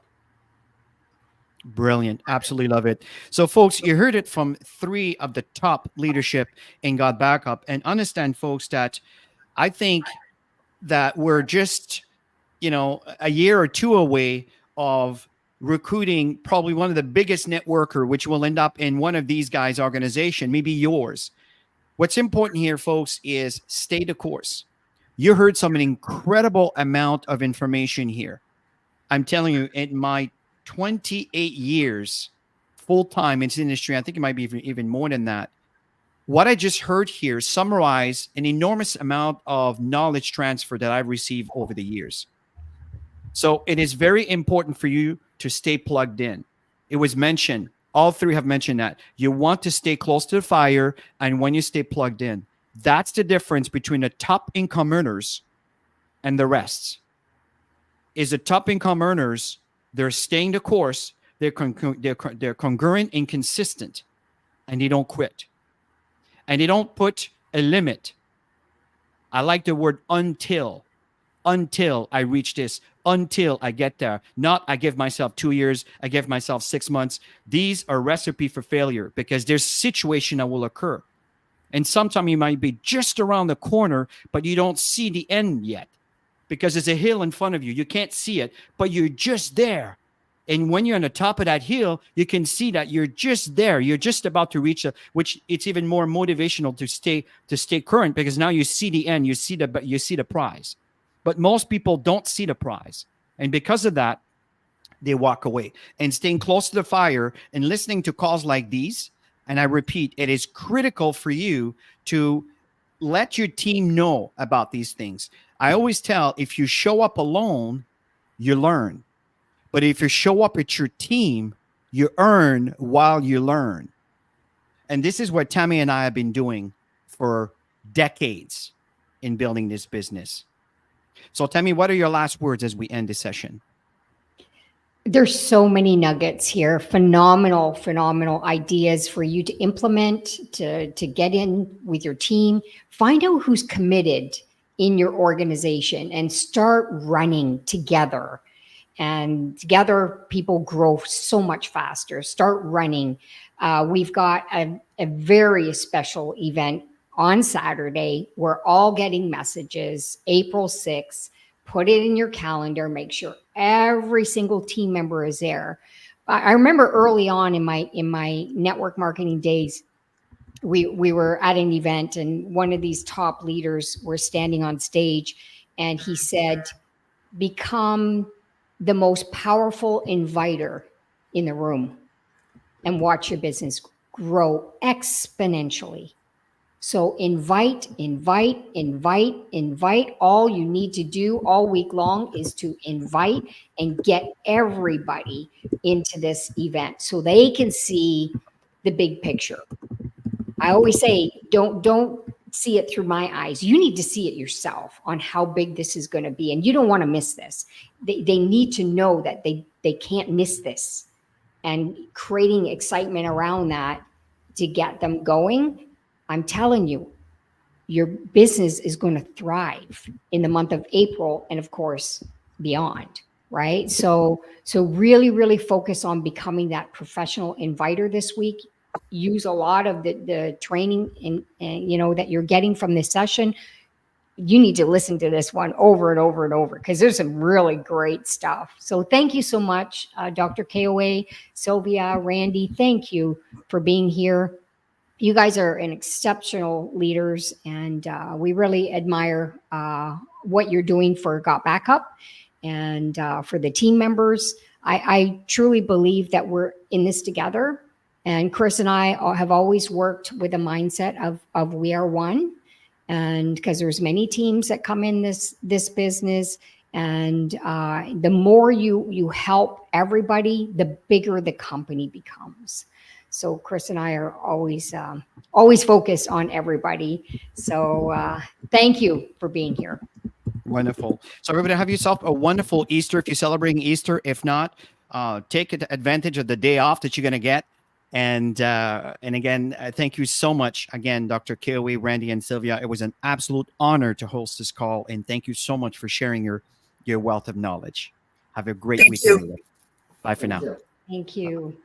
Brilliant. Absolutely love it. So, folks, you heard it from 3 of the top leadership in Gotbackup. And understand, folks, that I think that we're just, a year or 2 away of recruiting probably one of the biggest networker, which will end up in one of these guys' organization, maybe yours. What's important here, folks, is stay the course. You heard some incredible amount of information here. I'm telling you, in my 28 years full-time in this industry, I think it might be even more than that. What I just heard here summarize an enormous amount of knowledge transfer that I've received over the years. So it is very important for you to stay plugged in. It was mentioned, all 3 have mentioned that. You want to stay close to the fire, and when you stay plugged in, that's the difference between the top income earners and the rest. Is the top income earners, they're staying the course, they're congruent and consistent, and they don't quit. And they don't put a limit. I like the word until I reach this, until I get there. Not I give myself 2 years, I give myself 6 months. These are recipe for failure, because there's situation that will occur. And sometimes you might be just around the corner, but you don't see the end yet, because there's a hill in front of you. You can't see it, but you're just there. And when you're on the top of that hill, you can see that you're just there. You're just about to reach which it's even more motivational to stay current, because now you see the end, you see the prize. But most people don't see the prize. And because of that, they walk away. And staying close to the fire and listening to calls like these, and I repeat, it is critical for you to let your team know about these things. I always tell, if you show up alone, you learn. But if you show up with your team, you earn while you learn. And this is what Tammy and I have been doing for decades in building this business. So Tammy, what are your last words as we end this session? There's so many nuggets here. Phenomenal ideas for you to implement, to get in with your team. Find out who's committed in your organization and start running together. And together, people grow so much faster. Start running. We've got a very special event on Saturday. We're all getting messages, April 6th. Put it in your calendar. Make sure every single team member is there. I remember early on in my network marketing days, we were at an event, and one of these top leaders were standing on stage, and he said, become the most powerful inviter in the room and watch your business grow exponentially. So invite. All you need to do all week long is to invite and get everybody into this event so they can see the big picture. I always say, don't see it through my eyes. You need to see it yourself on how big this is going to be. And you don't want to miss this. They need to know that they can't miss this, and creating excitement around that to get them going. I'm telling you, your business is going to thrive in the month of April and of course beyond, right? So really focus on becoming that professional inviter this week. Use a lot of the training and that you're getting from this session. You need to listen to this one over and over and over, because there's some really great stuff. So thank you so much, Dr. KOA, Sylvia, Randy. Thank you for being here. You guys are an exceptional leaders, and we really admire what you're doing for Gotbackup and for the team members. I truly believe that we're in this together. And Chris and I have always worked with a mindset of we are one. And because there's many teams that come in this business, and the more you help everybody, the bigger the company becomes. So Chris and I are always focused on everybody. So thank you for being here. Wonderful. So everybody have yourself a wonderful Easter if you're celebrating Easter. If not, take advantage of the day off that you're going to get. And again, thank you so much again, Dr. Koa, Randy, and Sylvia. It was an absolute honor to host this call, and thank you so much for sharing your wealth of knowledge. Have a great Thank week, you. everybody. Bye for now. you. Thank you.